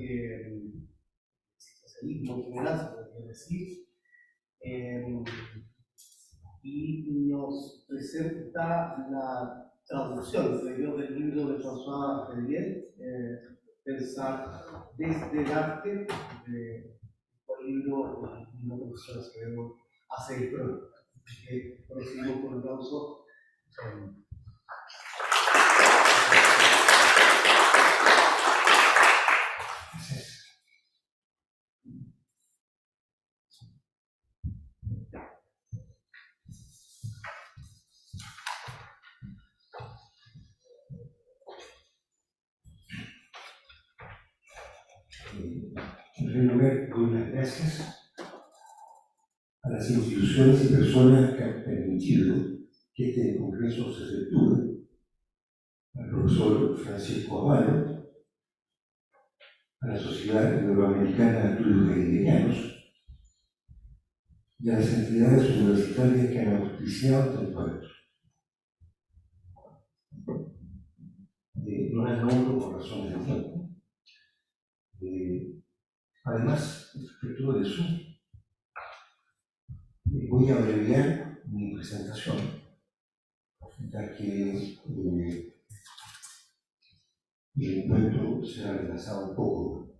[SPEAKER 2] socialismo en general, se podría decir, y nos presenta la traducción del libro de François Ferrier, Pensar desde el arte, por el libro del profesor Acevedo hace el programa. Así que recibimos con un aplauso.
[SPEAKER 5] En primer lugar, doy las gracias a las instituciones y personas que han permitido que este congreso se efectúe, al profesor Francisco Amaro, a la Sociedad Iberoamericana de Estudios Heideggerianos y a las entidades universitarias que han auspiciado este encuentro. No las nombro por razones de tiempo. Además, respecto de eso, voy a abreviar mi presentación, ya que el encuentro se ha retrasado un poco.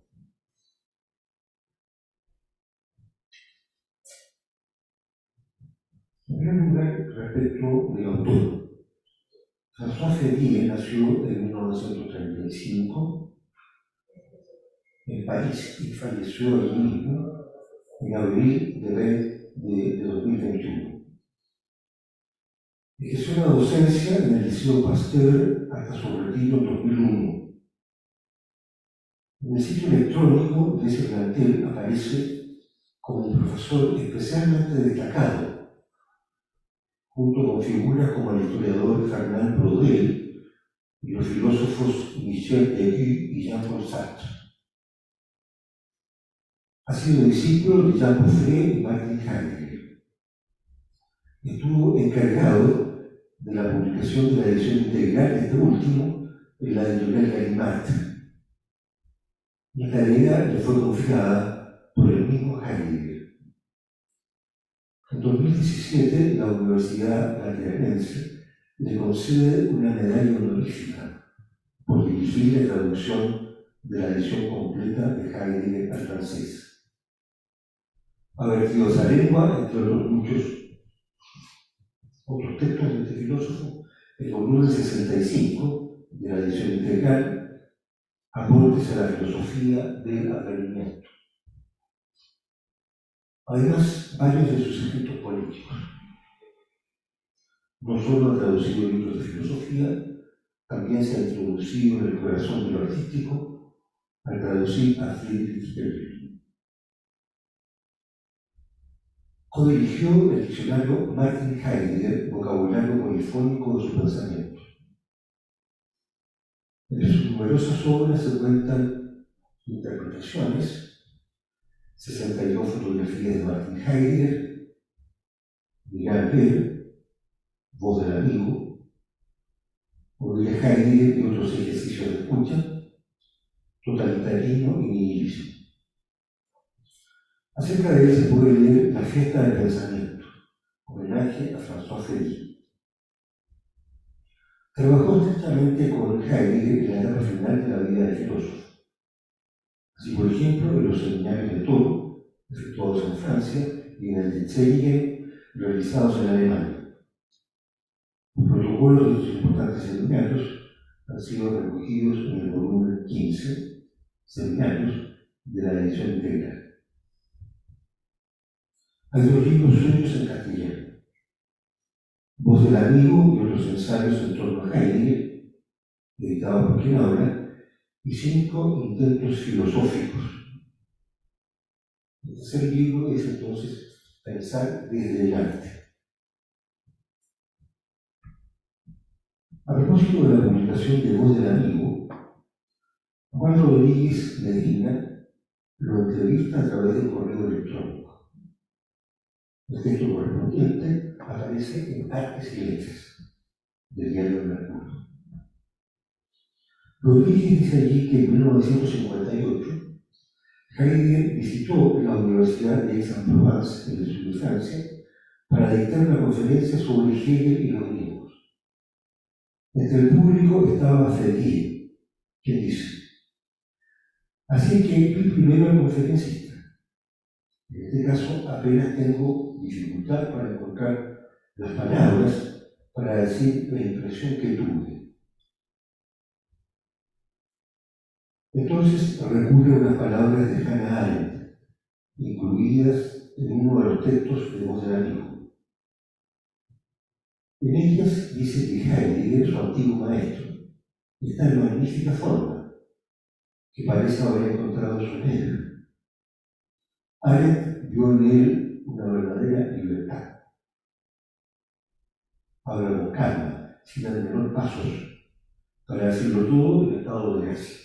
[SPEAKER 5] En primer lugar, respecto del autor. François Ferrier nació en 1935 en París y falleció allí mismo en abril de 2021. Ejerció la docencia en el Liceo Pasteur hasta su retiro en 2001. En el sitio electrónico de ese plantel aparece como un profesor especialmente destacado, junto con figuras como el historiador Fernand Braudel y los filósofos Michel Deleuze y Jean-Paul Sartre. Ha sido discípulo de Jean Paul y Martin Heidegger. Estuvo encargado de la publicación de la edición integral de este último en la editorial Gallimard. La tarea le fue confiada por el mismo Heidegger. En 2017, la Universidad Lateranense le concede una medalla honorífica por dirigir la traducción de la edición completa de Heidegger al francés. Ha vertido esa lengua, entre otros muchos otros textos de este filósofo, el volumen 65 de la edición integral, Aportes a la filosofía del aprendimiento. Además, varios de sus escritos políticos. No solo ha traducido libros de filosofía, también se ha introducido en el corazón de lo artístico al traducir a Friedrich Schlegel. Codirigió el diccionario Martin Heidegger, vocabulario polifónico de su pensamiento. En sus numerosas obras se cuentan interpretaciones, 62 fotografías de Martin Heidegger, Miguel Ver, Voz del Amigo, Oír Heidegger y otros ejercicios de escucha, Totalitarismo y Nihilismo. Acerca de él se puede leer La Fiesta del Pensamiento, homenaje a François Ferrier. Trabajó estrechamente con Heidegger en la etapa final de la vida del filósofo. Así, por ejemplo, en los seminarios de Toro, efectuados en Francia, y en el de Zeilinger, realizados en Alemania. Los protocolos de estos importantes seminarios han sido recogidos en el volumen 15, Seminarios, de la edición integral. Hay dos libros suyos en castellano: Voz del amigo y otros ensayos en torno a Heidegger, editados por quien habla, y 5 intentos filosóficos. El tercer libro es entonces Pensar desde el arte. A propósito de la publicación de Voz del amigo, Juan Rodríguez Medina lo entrevista a través del correo electrónico. El texto correspondiente aparece en Artes y Letras, del diario Mercurio. Rodríguez dice allí que en 1958 Heidegger visitó la Universidad de Aix-en-Provence, en el sur de Francia, para dictar una conferencia sobre Hegel y los griegos. Entre el público estaba Ferrier, quien dice: así que vi primero al conferencista. En este caso apenas tengo dificultad para encontrar las palabras para decir la impresión que tuve. Entonces recurre a unas palabras de Hannah Arendt, incluidas en uno de los textos de Voz del amigo. En ellas dice que Heidegger, su antiguo maestro, está en magnífica forma, que parece haber encontrado su medio. Arendt vio en él una verdadera libertad. Habla con calma, sin el menor pasos, para decirlo todo en estado de gracia.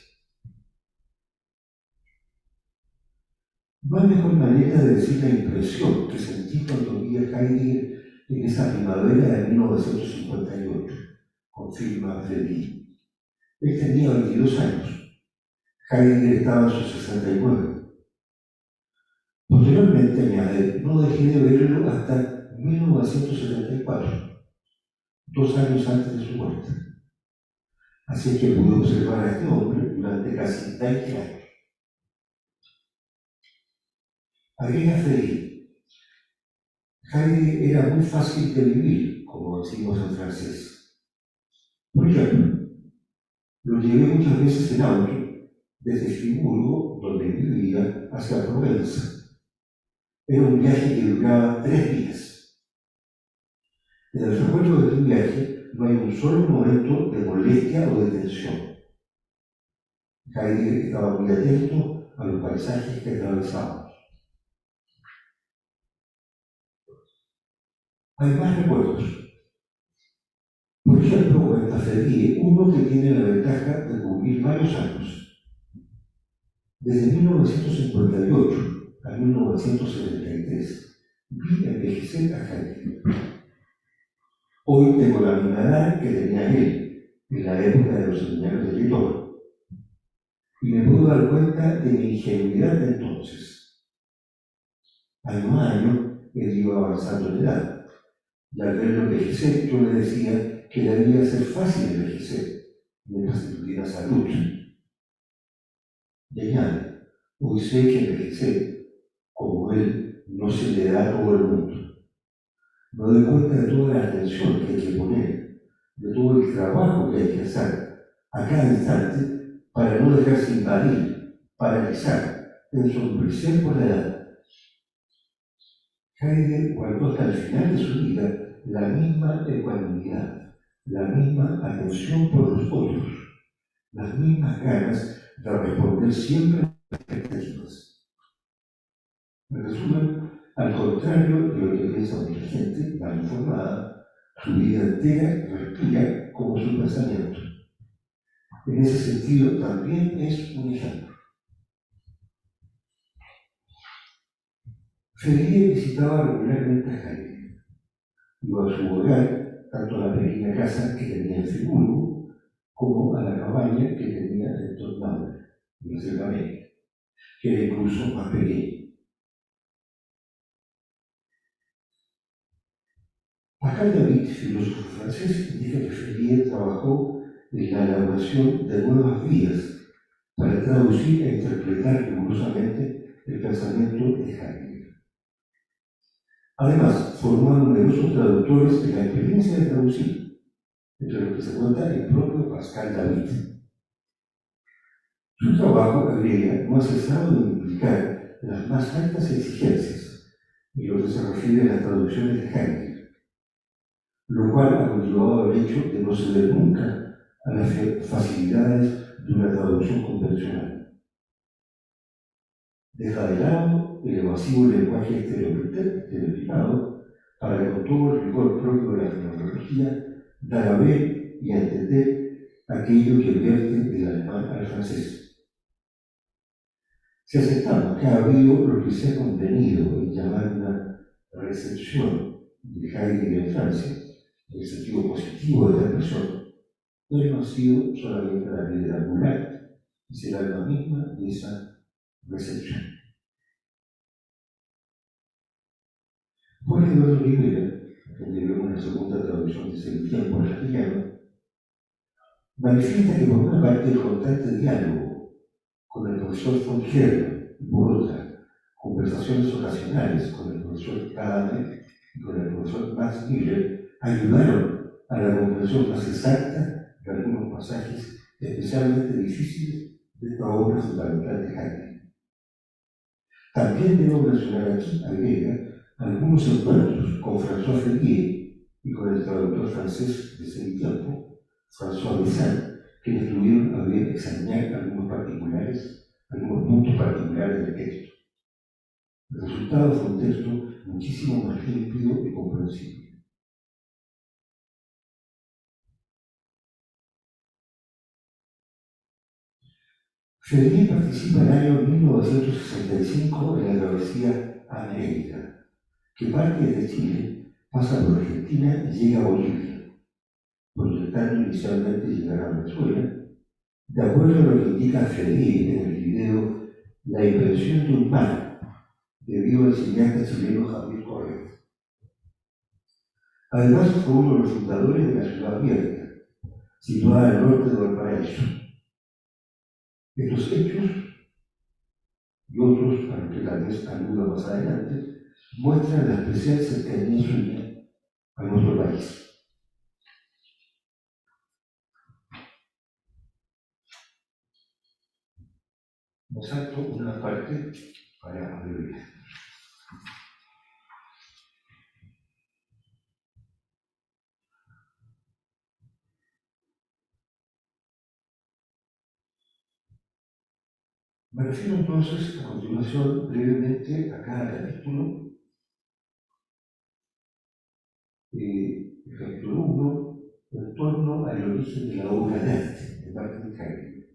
[SPEAKER 5] No hay mejor manera de decir la impresión que sentí cuando vi a Heidegger en esa primavera de 1958, confirma Ferrier. Él tenía 22 años. Heidegger estaba en sus 69. Posteriormente, añade, no dejé de verlo hasta 1974, 2 años antes de su muerte. Así que pude observar a este hombre durante casi 20 años. Agrega Ferrier: Heidegger era muy fácil de vivir, como decimos en francés. Por ejemplo, lo llevé muchas veces en auto, desde Friburgo, donde vivía, hacia Provenza. Era un viaje que duraba 3 días. En el recuerdo de tu viaje no hay un solo momento de molestia o de tensión. Heidegger estaba muy atento a los paisajes que atravesábamos. Hay más recuerdos. Por ejemplo, cuenta Ferrier, uno que tiene la ventaja de cubrir varios años. Desde 1958 a 1973, vi envejecer a Heidegger. Hoy tengo la misma edad que tenía él, en la época de los seminarios de Tritón, y me puedo dar cuenta de mi ingenuidad de entonces. Año a año, él iba avanzando en edad. Y al verlo envejecer, yo le decía que debía ser fácil envejecer, mientras que tuviera salud. Y añade, hoy sé que envejecer, como él, no se le da a todo el mundo. Me doy cuenta de toda la atención que hay que poner, de todo el trabajo que hay que hacer a cada instante para no dejarse invadir, paralizar, ensombrecer por la edad. Heidegger guardó hasta el final de su vida la misma ecuanimidad, la misma atención por los otros, las mismas ganas de responder siempre a las expectativas. En resumen, al contrario de lo que piensa mucha gente mal informada, su vida entera respira como su pensamiento. En ese sentido, también es un ejemplo. Ferrier visitaba regularmente a Heidegger. Iba a su hogar, tanto a la pequeña casa que tenía en Friburgo, como a la cabaña que tenía en Tornau, en la Selva Negra, que era incluso más pequeña. Pascal David, filósofo francés, indica que Ferrier trabajó en la elaboración de nuevas vías para traducir e interpretar rigurosamente el pensamiento de Heidegger. Además, formó a numerosos traductores en la experiencia de traducir, entre los que se cuenta el propio Pascal David. Su trabajo, agrega, no ha cesado de implicar las más altas exigencias en lo que se refiere a las traducciones de Heidegger. lo cual ha conllevado el hecho de no ceder nunca a las facilidades de una traducción convencional. Deja de lado el evasivo lenguaje estereotipado para que con todo el rigor propio de la fenomenología dar a ver y a entender aquello que vierte del alemán al francés. Si aceptamos que ha habido lo que se ha convenido en llamar una recepción de Heidegger en Francia, en el sentido positivo de la expresión, no ha sido solamente la piedra angular, y será la misma de esa recepción. Jorge Eduardo Rivera, donde vemos una segunda traducción de ese tiempo en castellano, manifiesta que por una parte el constante diálogo con el profesor von Herder y por otra, conversaciones ocasionales con el profesor Gadamer y con el profesor Max Miller ayudaron a la comprensión más exacta de algunos pasajes especialmente difíciles de esta obra fundamental de Heidegger. También debo mencionar aquí, agrega, algunos encuentros con François Ferrier y con el traductor francés de ese tiempo, François Bessin, que incluyeron a bien examinar algunos puntos particulares del texto. El resultado fue un texto muchísimo más limpio y comprensible. Ferrier participa en el año 1965 en la travesía a América, que parte desde Chile, pasa por Argentina y llega a Bolivia, proyectando inicialmente llegar a Venezuela, de acuerdo a lo que indica Ferrier en el video La invención de un mar, debido al cineasta chileno Javier Correa. Además, fue uno de los fundadores de la Ciudad Abierta, situada al norte de Valparaíso. Estos hechos y otros, a los que tal vez aluda más adelante, muestran la especial cercanía suya a nuestro país. Me salto una parte para abreviar. Me refiero entonces a continuación brevemente a cada capítulo. El capítulo 1, en torno al origen de la obra de arte de Martin Heidegger.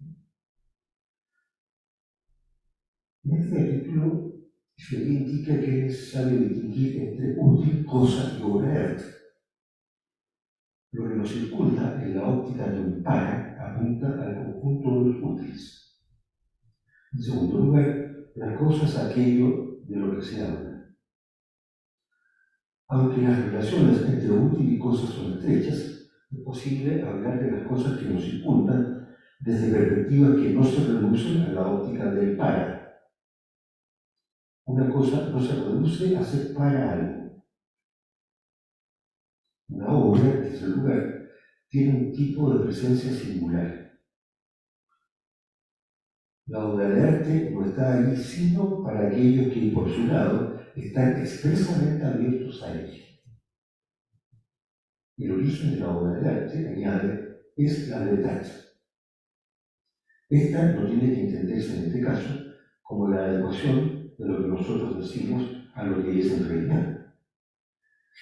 [SPEAKER 5] En este capítulo, Ferrier indica que es necesario distinguir entre útil, cosa y obra de arte. Lo que nos circunda en la óptica de un para apunta al conjunto de los útiles. En segundo lugar, la cosa es aquello de lo que se habla. Aunque las relaciones entre útil y cosa son estrechas, es posible hablar de las cosas que nos circundan desde perspectivas que no se reducen a la óptica del para. Una cosa no se reduce a ser para algo. Una obra, en tercer lugar, tiene un tipo de presencia singular. La obra de arte no está allí sino para aquellos que, por su lado, están expresamente abiertos a ella. El origen de la obra de arte, añade, es la verdad. Esta no tiene que entenderse en este caso como la adecuación de lo que nosotros decimos a lo que es en realidad.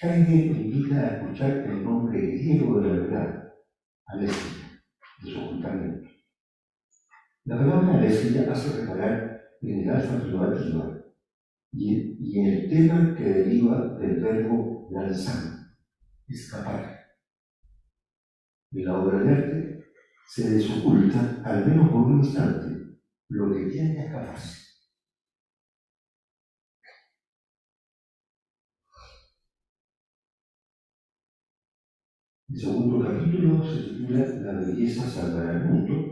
[SPEAKER 5] Heidegger invita a escuchar el nombre griego de la verdad, alesia, de su ocultamiento. La palabra alesia hace reparar en el alfa privativa y en el tema que deriva del verbo lanzar, escapar. En la obra de arte se desoculta, al menos por un instante, lo que tiende a escaparse. El segundo capítulo se titula La belleza salvará al mundo.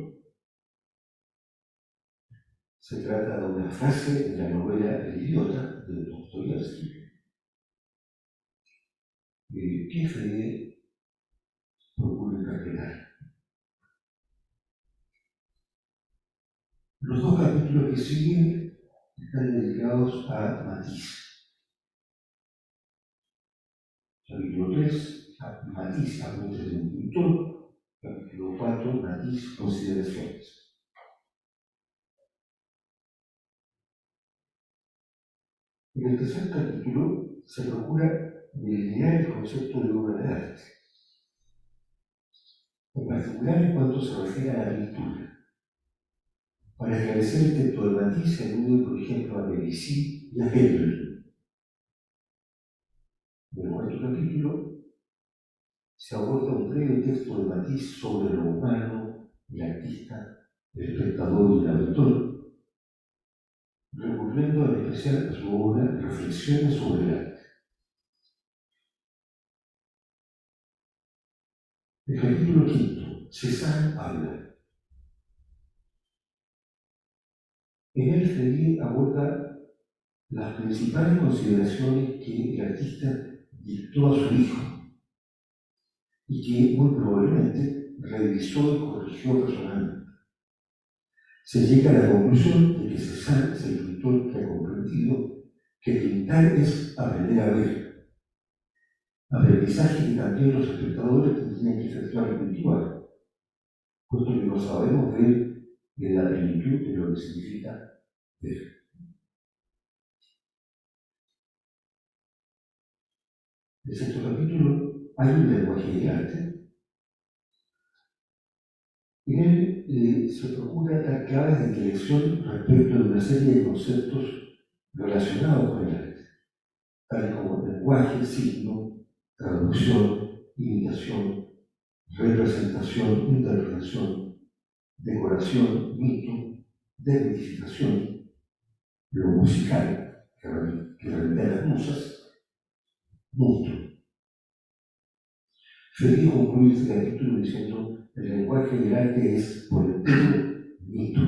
[SPEAKER 5] Se trata de una frase de la novela El idiota de Dostoyevsky, que Freire procura interpretar. Los dos capítulos que siguen están dedicados a Matisse. Capítulo 3, Matiz, apuntes de un pintor. Capítulo 4, Matiz, consideraciones. En el tercer capítulo se procura delinear el concepto de obra de arte, en particular en cuanto se refiere a la pintura. Para esclarecer el texto de Matiz se alude, por ejemplo, a Debussy y a Hebel. En el cuarto capítulo se aborda un breve texto de Matiz sobre lo humano, el artista, el espectador y el autor, recurriendo en especial a su obra Reflexiones sobre el arte. El capítulo quinto, Cézanne habla. En él Freire aborda las principales consideraciones que el artista dictó a su hijo y que muy probablemente revisó y corrigió personalmente. Se llega a la conclusión de que Cézanne es el pintor que ha comprendido que pintar es aprender a ver, aprendizaje que también los espectadores tendrían que efectuar y cultivar, puesto que no sabemos ver en la plenitud de lo que significa ver. En el sexto capítulo hay un lenguaje de arte. En él se procura dar claves de intelección respecto de una serie de conceptos relacionados con el arte, tales como lenguaje, signo, traducción, imitación, representación, interpretación, decoración, mito, desmitificación, lo musical, que revela las musas, mundo. Freire concluye este capítulo diciendo: el lenguaje del arte es, por entero, mito.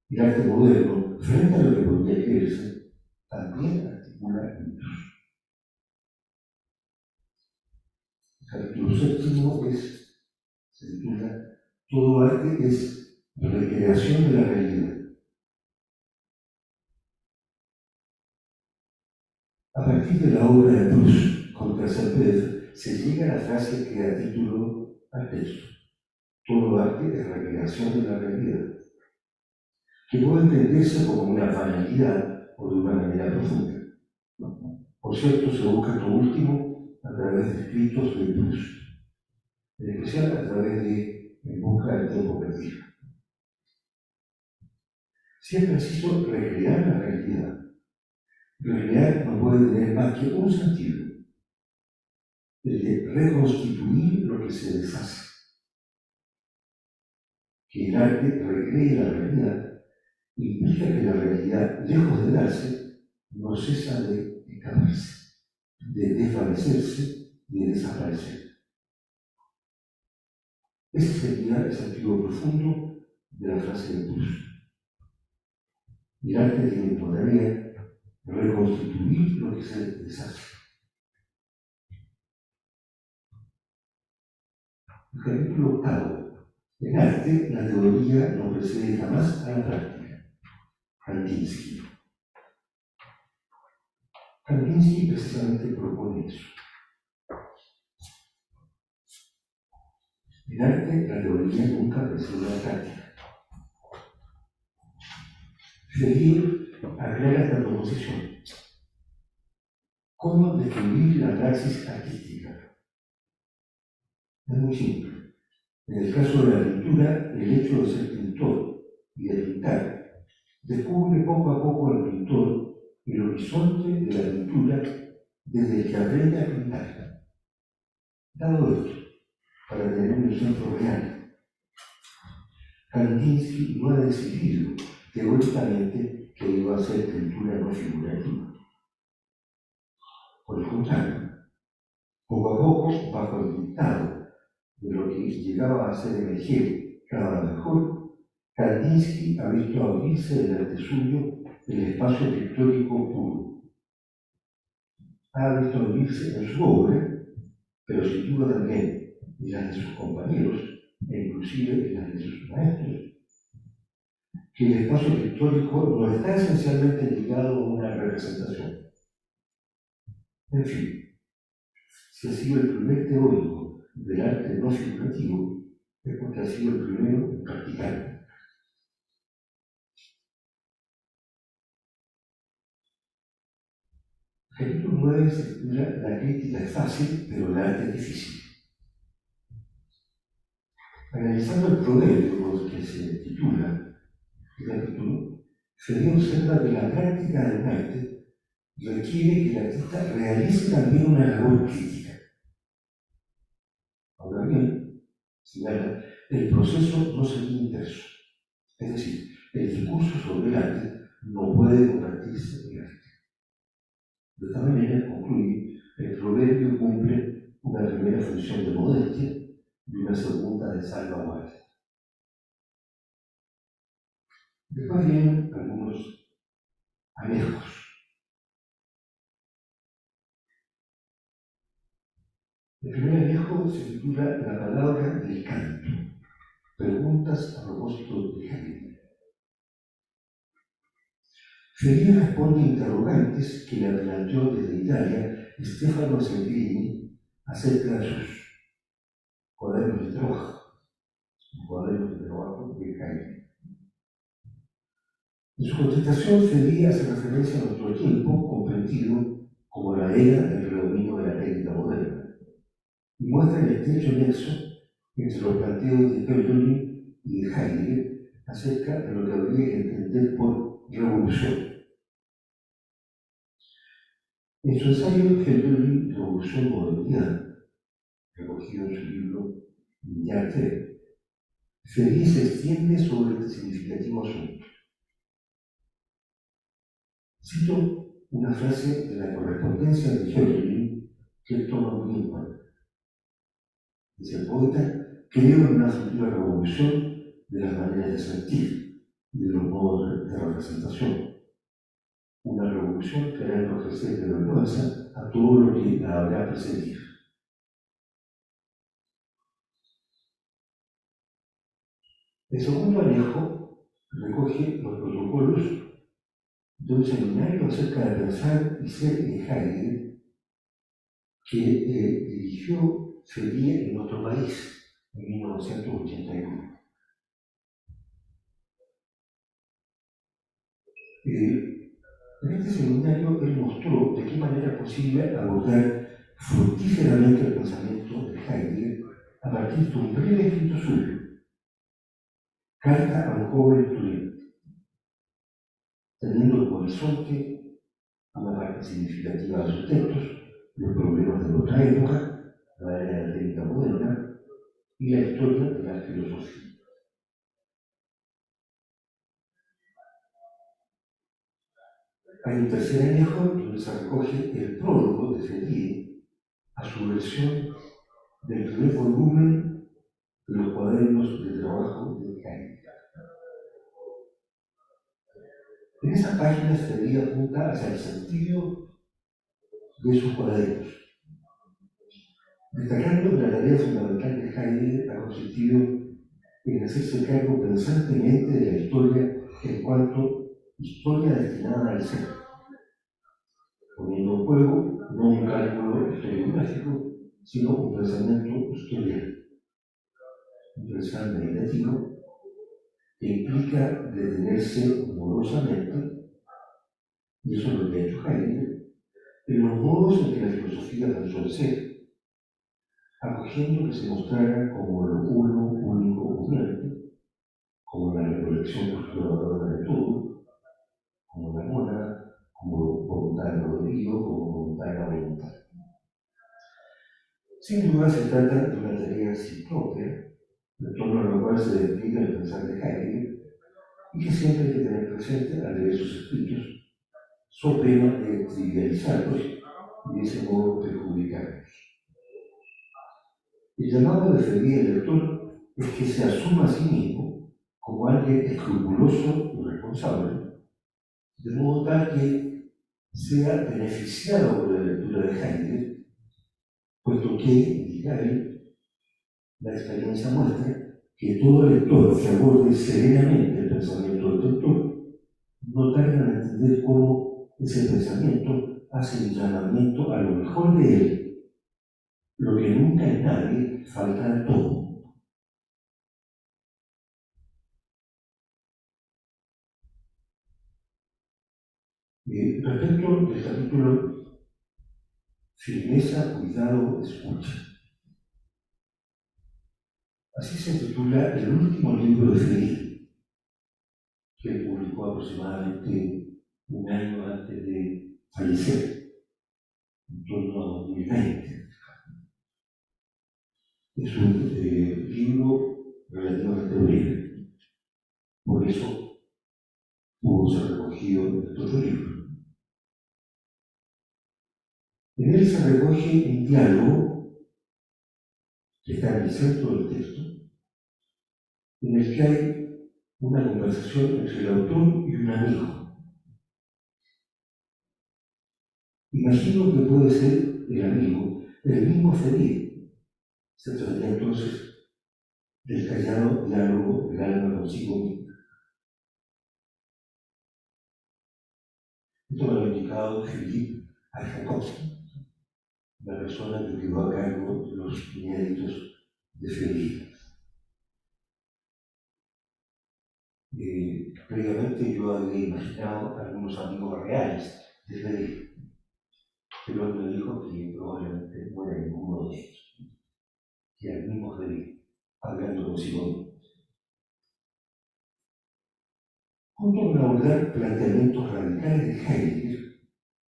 [SPEAKER 5] El arte moderno, frente a lo que podría creerse, también articula mitos. El capítulo séptimo se titula Todo arte es recreación de la realidad. A partir de la obra de Proust contra Saint-Pédre se llega a la frase que da título al texto: todo arte es recreación de la realidad, que puede entenderse como una banalidad o de una manera profunda. Por cierto, se busca esto último a través de escritos de Proust, en especial a través de En busca del tiempo perdido. Si es preciso recrear la realidad, recrear no puede tener más que un sentido: el de reconstituir lo que se deshace. Que el arte recree la realidad implica que la realidad, lejos de darse, no cesa de escaparse, de desvanecerse y de desaparecer. Ese sería el sentido profundo de la frase de Proust. El arte tiene por tarea reconstituir lo que se deshace. El capítulo octavo. En arte, la teoría no precede jamás a la práctica. Kandinsky. Kandinsky precisamente propone eso. En arte, la teoría nunca precede a la práctica. Freire aclara esta proposición. ¿Cómo describir la praxis artística? Es muy simple. En el caso de la pintura, el hecho de ser pintor y de pintar descubre poco a poco al pintor el horizonte de la pintura desde el que aprende a pintar. Dado esto, para tener un ejemplo real, Kandinsky no ha decidido teóricamente que iba a hacer pintura no figurativa. Por el contrario, poco a poco, bajo el dictado de lo que llegaba a ser emerger cada vez mejor, Kandinsky ha visto abrirse delante suyo el espacio pictórico puro. Ha visto abrirse en su obra, pero sin duda también en las de sus compañeros, e inclusive en las de sus maestros, que el espacio pictórico no está esencialmente ligado a una representación. En fin, si ha sido el primer teórico del arte no figurativo, es porque ha sido el primero en practicarlo. Capítulo 9 se titula La crítica es fácil, pero el arte es difícil. Analizando el proverbio que se titula el capítulo, se observa que la práctica del arte requiere que el artista realice también una labor crítica. Ahora bien, señala, el proceso no se queda inverso. Es decir, el discurso sobre el arte no puede convertirse en arte. De esta manera, concluye, el proverbio cumple una primera función de modestia y una segunda de salvaguardia. Después vienen algunos anejos. El primer anejo se titula La palabra del canto. Preguntas a propósito de Heidegger. Feliz responde interrogantes que le planteó desde Italia Stefano Semprini acerca de sus cuadernos de trabajo, de Heidegger. En su contestación, Feliz hace referencia a nuestro tiempo, comprendido como la era del predominio de la técnica moderna, y muestra el estrecho nexo entre los planteos de Hölderlin y de Heidegger acerca de lo que habría que entender por revolución. En su ensayo Hölderlin, Revolución y Modernidad, recogido en su libro Yarte, Feliz se extiende sobre este significativo asunto. Cito una frase de la correspondencia de Hölderlin que él toma muy en cuenta. Dice el poeta: creo en una futura revolución de las maneras de sentir y de los modos de representación. Una revolución que hará enrojecer de vergüenza a todo lo que la habrá precedido. El segundo anejo recoge los protocolos de un seminario acerca de pensar y ser en Heidegger que dirigió Felier en otro país en 1981. En este seminario él mostró de qué manera es posible abordar fructíferamente el pensamiento de Heidegger a partir de un breve escrito suyo, Carta a un joven estudiante, teniendo como horizonte una parte significativa de sus textos, los problemas de otra época, la era de la técnica moderna y la historia de la filosofía. Hay un tercer anejo donde se recoge el prólogo de Felier a su versión del primer volumen de los cuadernos de trabajo de Heidegger. En esas páginas Felier apunta hacia el sentido de sus cuadernos, destacando que la tarea fundamental de Heidegger ha consistido en hacerse cargo pensantemente de la historia en cuanto historia destinada al ser, poniendo en juego no un cálculo historiográfico, sino un pensamiento historial, un pensamiento meditativo que implica detenerse morosamente, y eso es lo que ha hecho Heidegger, en los modos en que la filosofía pensó el ser, acogiendo que se mostrara como lo uno, único, ocurrente, como la recolección perturbadora de todo, como la mónada, como voluntad de lo debido, como voluntad de la voluntad. Sin duda se trata de una tarea sin propia, en torno a la cual se despliega el pensar de Heidegger, y que siempre hay que tener presente al leer sus escritos, so pena de trivializarlos y de ese modo perjudicarlos. El llamado de Felier al lector es que se asuma a sí mismo como alguien escrupuloso y responsable, de modo tal que sea beneficiado por la lectura de Heidegger, puesto que, indica él, la experiencia muestra que todo lector que aborde serenamente el pensamiento del autor no tarda en entender cómo ese pensamiento hace un llamamiento a lo mejor de él, lo que nunca en nadie falta de todo. Respecto del capítulo Firmeza, cuidado, escucha. Así se titula el último libro de Felipe, que publicó aproximadamente un año antes de fallecer, en torno a 2020. Es un libro relativamente breve, por eso pudo ser recogido en este otro libro. En él se recoge un diálogo que está en el centro del texto, en el que hay una conversación entre el autor y un amigo. Imagino que puede ser el amigo, el mismo Felipe. Se trata entonces del callado diálogo del alma consigo misma. Esto me lo ha indicado Philippe Arjakovsky, la persona que quedó a cargo de los inéditos de Felipe. Previamente yo había imaginado algunos amigos reales de Felipe, pero él me dijo que probablemente no era ninguno de ellos, que era el mismo Felipe, hablando consigo mismo. Junto con abordar planteamientos radicales de Heidegger,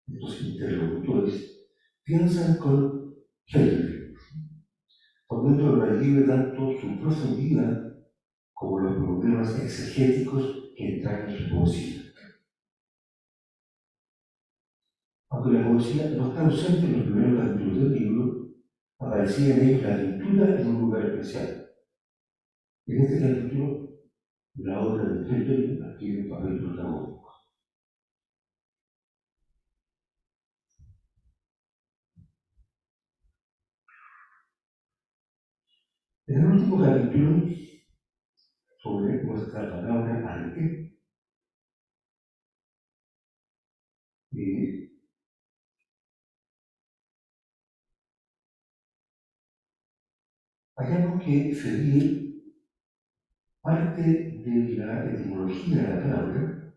[SPEAKER 5] estos interlocutores piensan con Heidegger, poniendo en relieve tanto su profundidad como los problemas exegéticos que entran en su poesía. Aunque la poesía no está ausente en los primeros capítulos del libro, aparecía en ellos la lectura en un lugar especial. En este capítulo, la obra de Heidegger adquiere un papel protagónico. En el último capítulo, sobre nuestra palabra arte, hallamos que Felipe parte de la etimología de la palabra,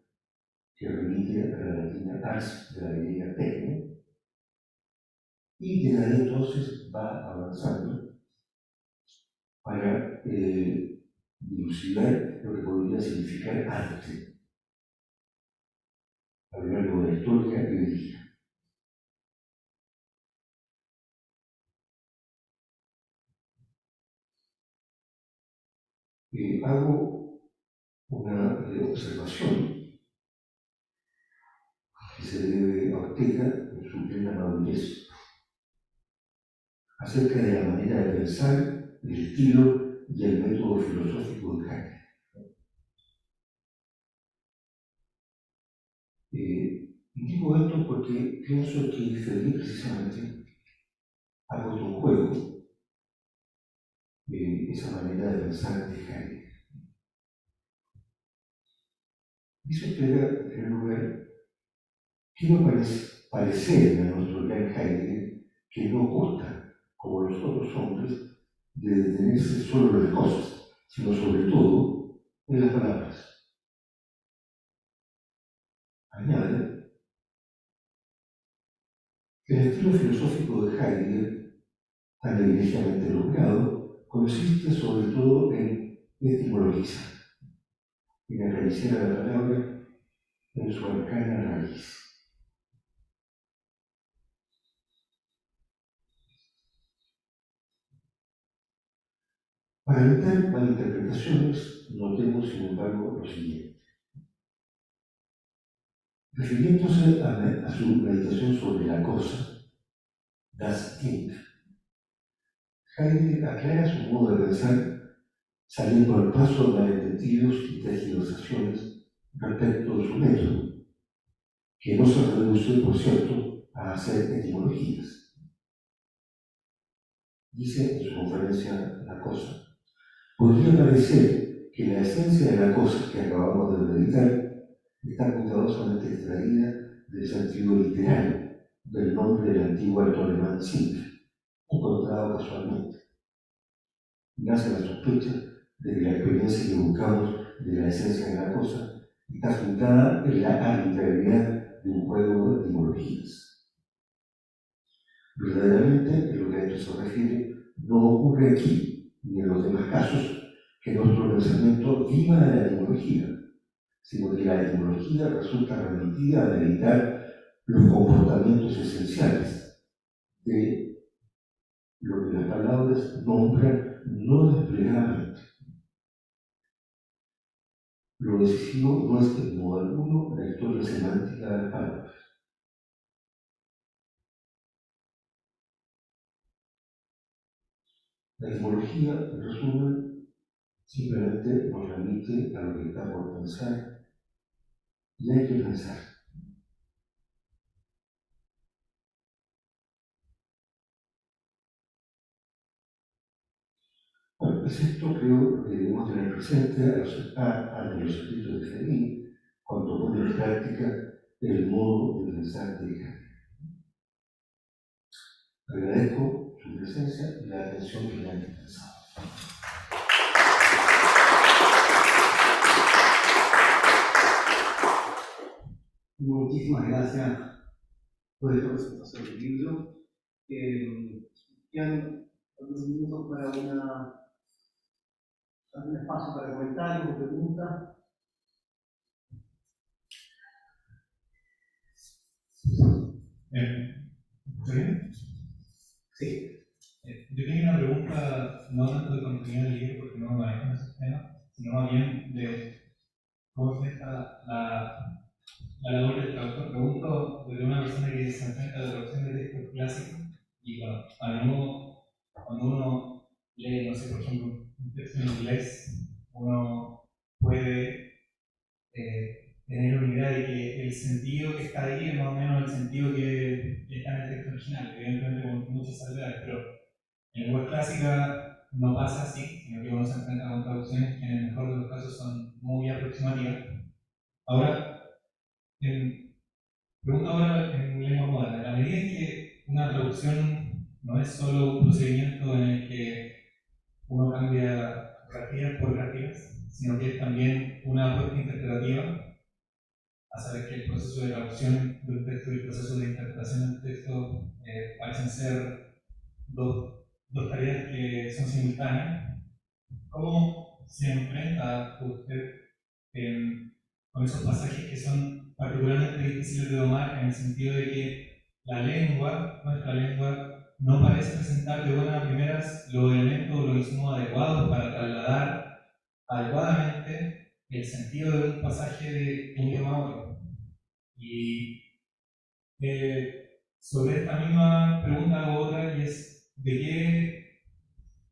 [SPEAKER 5] que remite a la latina ars de la griega techne, y de ahí entonces va avanzando para dilucidar lo que podría significar arte a lo largo de la historia y del día. Hago una observación que se debe a Ortega en su plena madurez acerca de la manera de pensar, el estilo y el método filosófico de Heidegger. Digo esto porque pienso que Felipe precisamente ha puesto en juego esa manera de pensar de Heidegger. Dice Ortega, en primer lugar, quiero parecer a nuestro gran Heidegger que no gusta, como los otros hombres, de detenerse solo en las cosas, sino sobre todo en las palabras. Añade, el estilo filosófico de Heidegger, tan evidentemente logrado, consiste sobre todo en etimologizar, en acariciar a la palabra en su arcana raíz. Para evitar malinterpretaciones, notemos sin embargo lo siguiente. Refiriéndose a su meditación sobre la cosa, das Ding, Heidegger aclara su modo de pensar saliendo al paso de malentendidos y tergiversaciones respecto de su método, que no se reduce, por cierto, a hacer etimologías. Dice en su conferencia La Cosa, podría parecer que la esencia de la cosa que acabamos de meditar está cuidadosamente extraída del sentido literal del nombre del antiguo autor alemán simple, encontrado casualmente. Nace la sospecha de que la experiencia que buscamos de la esencia de la cosa está fundada en la arbitrariedad de un juego de etimologías. Verdaderamente, en lo que a esto se refiere, no ocurre aquí, ni en los demás casos, que nuestro pensamiento viva de la etimología, sino que la etimología resulta remitida a meditar los comportamientos esenciales de lo que las palabras nombran no desplegadamente. Lo decisivo no es en modo alguno la historia semántica de las palabras. La etimología, en resumen, simplemente nos remite a lo que está por pensar y hay que pensar. Bueno, pues esto creo que debemos tener presente ante los escritos de Fermín cuando pone en práctica el modo de pensar de Kant. Agradezco su presencia y la atención que me han dispensado.
[SPEAKER 2] Muchísimas gracias por esta presentación del libro. Quedan algunos minutos para algún espacio para comentarios o preguntas.
[SPEAKER 1] ¿Está bien?
[SPEAKER 2] Sí.
[SPEAKER 1] Yo tenía una pregunta, no tanto de contenido del libro, porque no me manejo en ese tema, sino más bien de cómo enfrenta la labor del traductor. Pregunto desde una persona que se enfrenta a la traducción de textos clásicos y bueno, a menudo cuando uno lee, no sé, por ejemplo, un texto en inglés, uno puede tener una idea de que el sentido que está ahí es más o menos el sentido que está en el texto original, evidentemente con muchas salvedades, pero en lengua clásica no pasa así, sino que uno se enfrenta con traducciones que en el mejor de los casos son muy aproximativas. Ahora, pregunto ahora en lengua moderna, a la medida en que una traducción no es solo un procedimiento en el que uno cambia grafías por grafías, sino que es también una apuesta interpretativa, a saber que el proceso de traducción de un texto y el proceso de interpretación del texto parecen ser dos tareas que son simultáneas. ¿Cómo se enfrenta usted con esos pasajes que son particularmente difíciles de domar en el sentido de que la lengua, nuestra lengua, no parece presentar de buenas a primeras los elementos o los insumos adecuados para trasladar adecuadamente el sentido de un pasaje de un idioma a otro? Y sobre esta misma pregunta hago otra, y es ¿de qué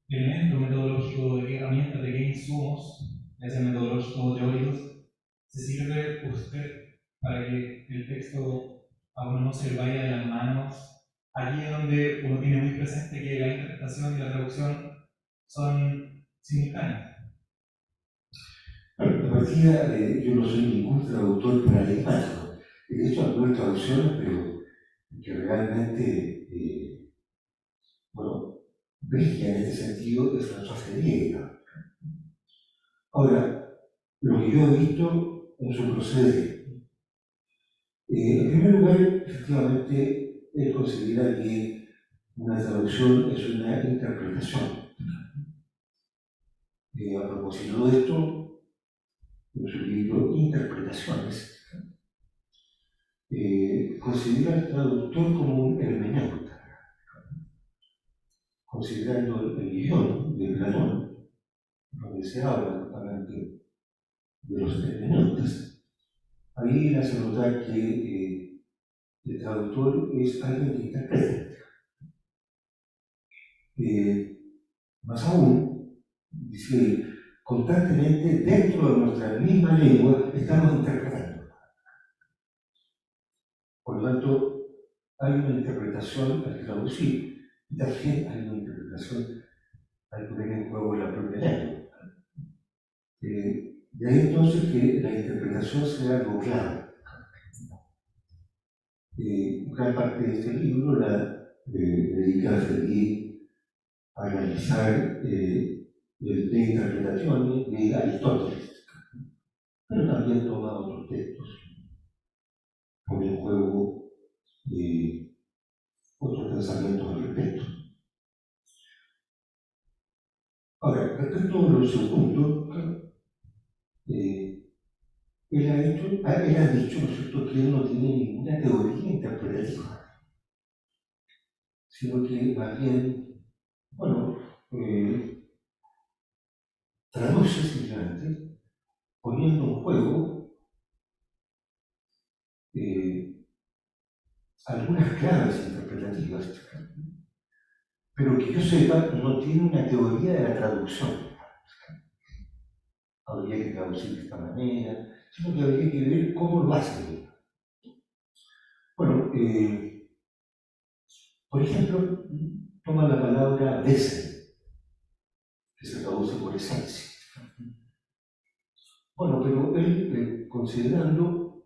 [SPEAKER 1] elemento metodológico, de qué herramientas, de qué insumos, ya sean metodológicos o teóricos, se sirve usted para que el texto a uno no se le vaya de las manos? Allí es donde uno tiene muy presente que la interpretación y la traducción son simultáneas.
[SPEAKER 5] Bueno, de partida, yo no soy ningún traductor paradigmático. De hecho, algunas traducciones, pero que realmente, bueno, brillan en este sentido de François Ferrier. Ahora, lo que yo he visto en su proceder, en primer lugar, efectivamente, él considera que una traducción es una interpretación. A propósito de esto, en su libro Interpretaciones, considera al traductor como un hermeneuta, considerando el guión de Platón, donde se habla justamente de los hermeneutas. Ahí él hace notar que el traductor es alguien que interpreta. Más aún, dice él, constantemente dentro de nuestra misma lengua estamos interpretando. Por lo tanto, hay una interpretación al traducir y también hay una interpretación al poner en juego la propia lengua. De ahí entonces que la interpretación sea algo claro. Gran parte de este libro la dedica a Ferrier analizar de interpretaciones de Aristóteles, pero también toma otros textos, pone en juego otros pensamientos al respecto. Ahora, respecto al segundo, él ha dicho, ¿no es cierto?, que él no tiene ninguna teoría interpretativa, sino que más bien, bueno, traduce simplemente poniendo en juego algunas claves interpretativas, pero que yo sepa, no tiene una teoría de la traducción. Habría que traducir de esta manera, sino que habría que ver cómo lo hace. Bueno, por ejemplo, toma la palabra Wesen, que se traduce por esencia. Bueno, pero él, considerando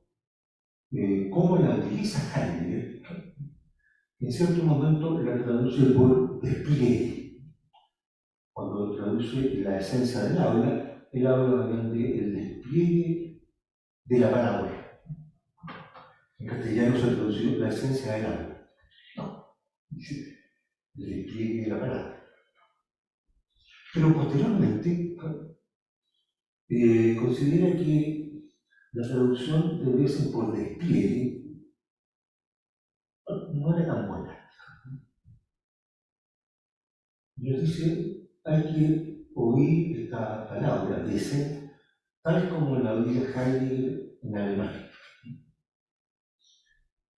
[SPEAKER 5] cómo la utiliza Heidegger, en cierto momento la traduce por despliegue. Cuando traduce la esencia del habla, él habla del despliegue de la palabra. En castellano se traduce la esencia del habla. No, dice el despliegue de la palabra. Pero posteriormente considera que la traducción de Wesen por despliegue no era tan buena. Y nos dice, hay que oír esta palabra, Wesen, tal como la oía Heidegger en alemán.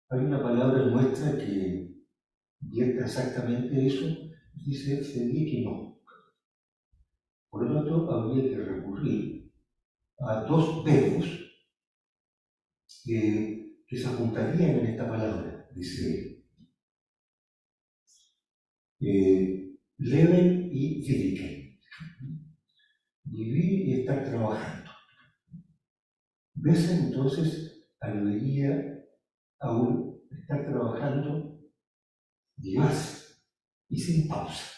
[SPEAKER 5] Hay una palabra nuestra que vierte exactamente eso, dice, sería que no. Por lo tanto, habría que recurrir a dos verbos que se juntarían en esta palabra, dice él. Leben y wirken. Vivir y estar trabajando. Wesen entonces aludiría a un estar trabajando vivaz y sin pausa.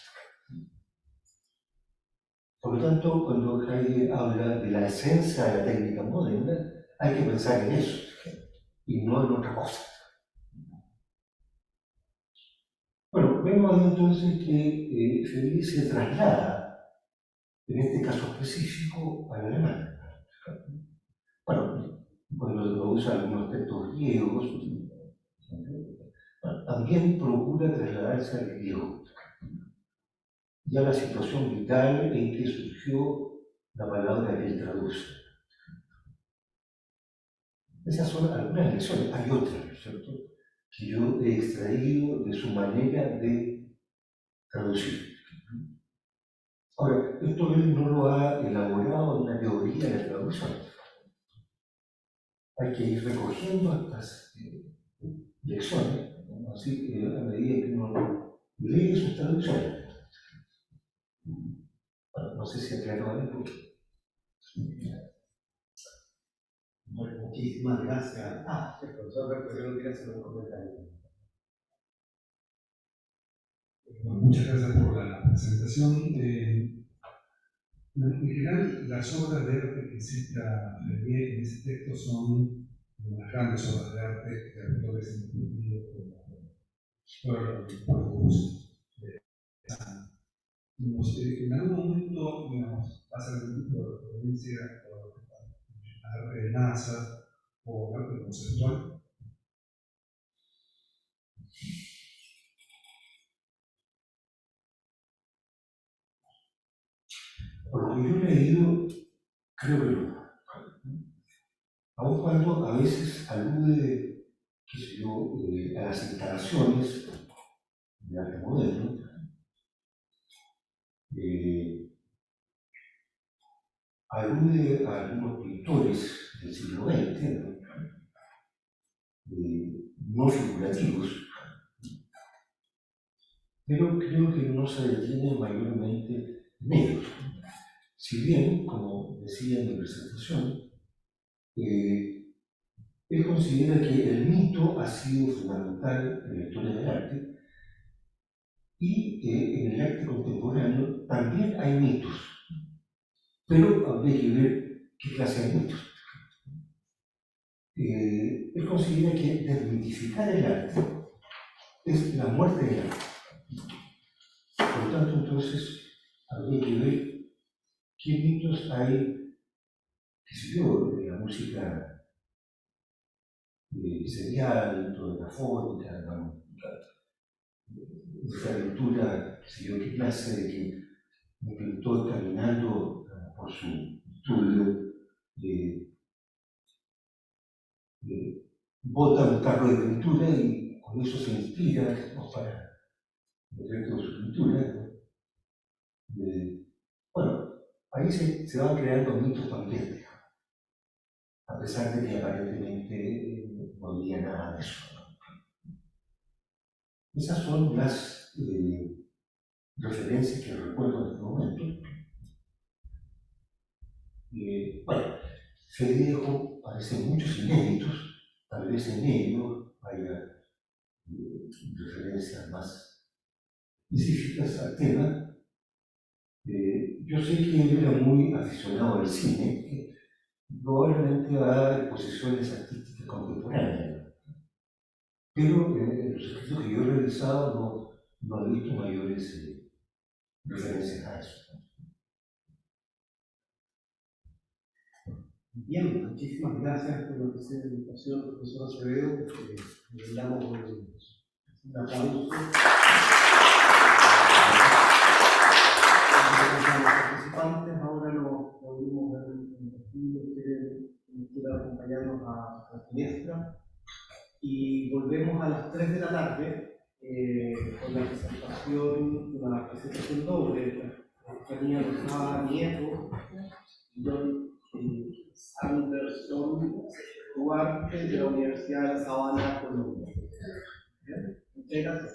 [SPEAKER 5] Por lo tanto, cuando Heidegger habla de la esencia de la técnica moderna, hay que pensar en eso y no en otra cosa. Bueno, vemos entonces que Felipe se traslada, en este caso específico, al alemán. Bueno, cuando usa algunos textos griegos, también procura trasladarse al griego, ya la situación vital en que surgió la palabra que él traduce. Esas son algunas lecciones, hay otras, ¿no es cierto?, que yo he extraído de su manera de traducir. Ahora, esto él no lo ha elaborado en una teoría de la traducción. Hay que ir recogiendo estas lecciones, ¿no?, así que a medida que uno lee sus traducciones. Bueno, no sé si aclaró algo.
[SPEAKER 2] Bueno, muchísimas gracias. El profesor Alberto, yo no quería hacer un comentario.
[SPEAKER 1] Bueno, muchas gracias por la presentación. En general, las obras de arte que cita Fleurier en ese texto son las grandes obras de arte de autores entendidos por los en algún momento, digamos, pasa el tipo de provincia o arte de masa o arte conceptual.
[SPEAKER 5] Por lo que yo he leído, creo que no. Aun cuando a veces alude, qué sé yo, a las instalaciones de arte moderno, alude a algunos pintores del siglo XX, no figurativos, pero creo que no se detiene mayormente en ellos. Si bien, como decía en mi presentación, él considera que el mito ha sido fundamental en la historia del arte, Y en el arte contemporáneo también hay mitos, pero habría que ver qué clase de mitos. Él considera que desmitificar el arte es la muerte del arte. Por lo tanto, entonces, habría que ver qué mitos hay, qué sé yo, de la música serial, de la fónica, de esta lectura, qué sé yo, qué clase de que un pintor caminando por su estudio bota un tarro de pintura y con eso se inspira, ¿no?, para el resto de su pintura, ¿no? Bueno, ahí se van creando mitos también, a pesar de que aparentemente no había nada de eso, ¿no? Esas son las referencias que recuerdo en este momento. Bueno, Federico aparecen muchos inéditos, tal vez en ellos haya referencias más específicas al tema. Yo sé que él era muy aficionado al cine, que probablemente a exposiciones artísticas contemporáneas, pero en los escritos que yo he realizado no he visto mayores referencias a eso.
[SPEAKER 2] Bien, muchísimas gracias por la presentación, profesor Acevedo. Le damos un aplauso. A los participantes, ahora nos volvimos en el estudio, quieren acompañarnos a la siniestra y volvemos a las 3 de la tarde con la presentación doble de la compañía Lozada Nieto, John Anderson Duarte de la Universidad de La Sabana, Colombia. Muchas gracias.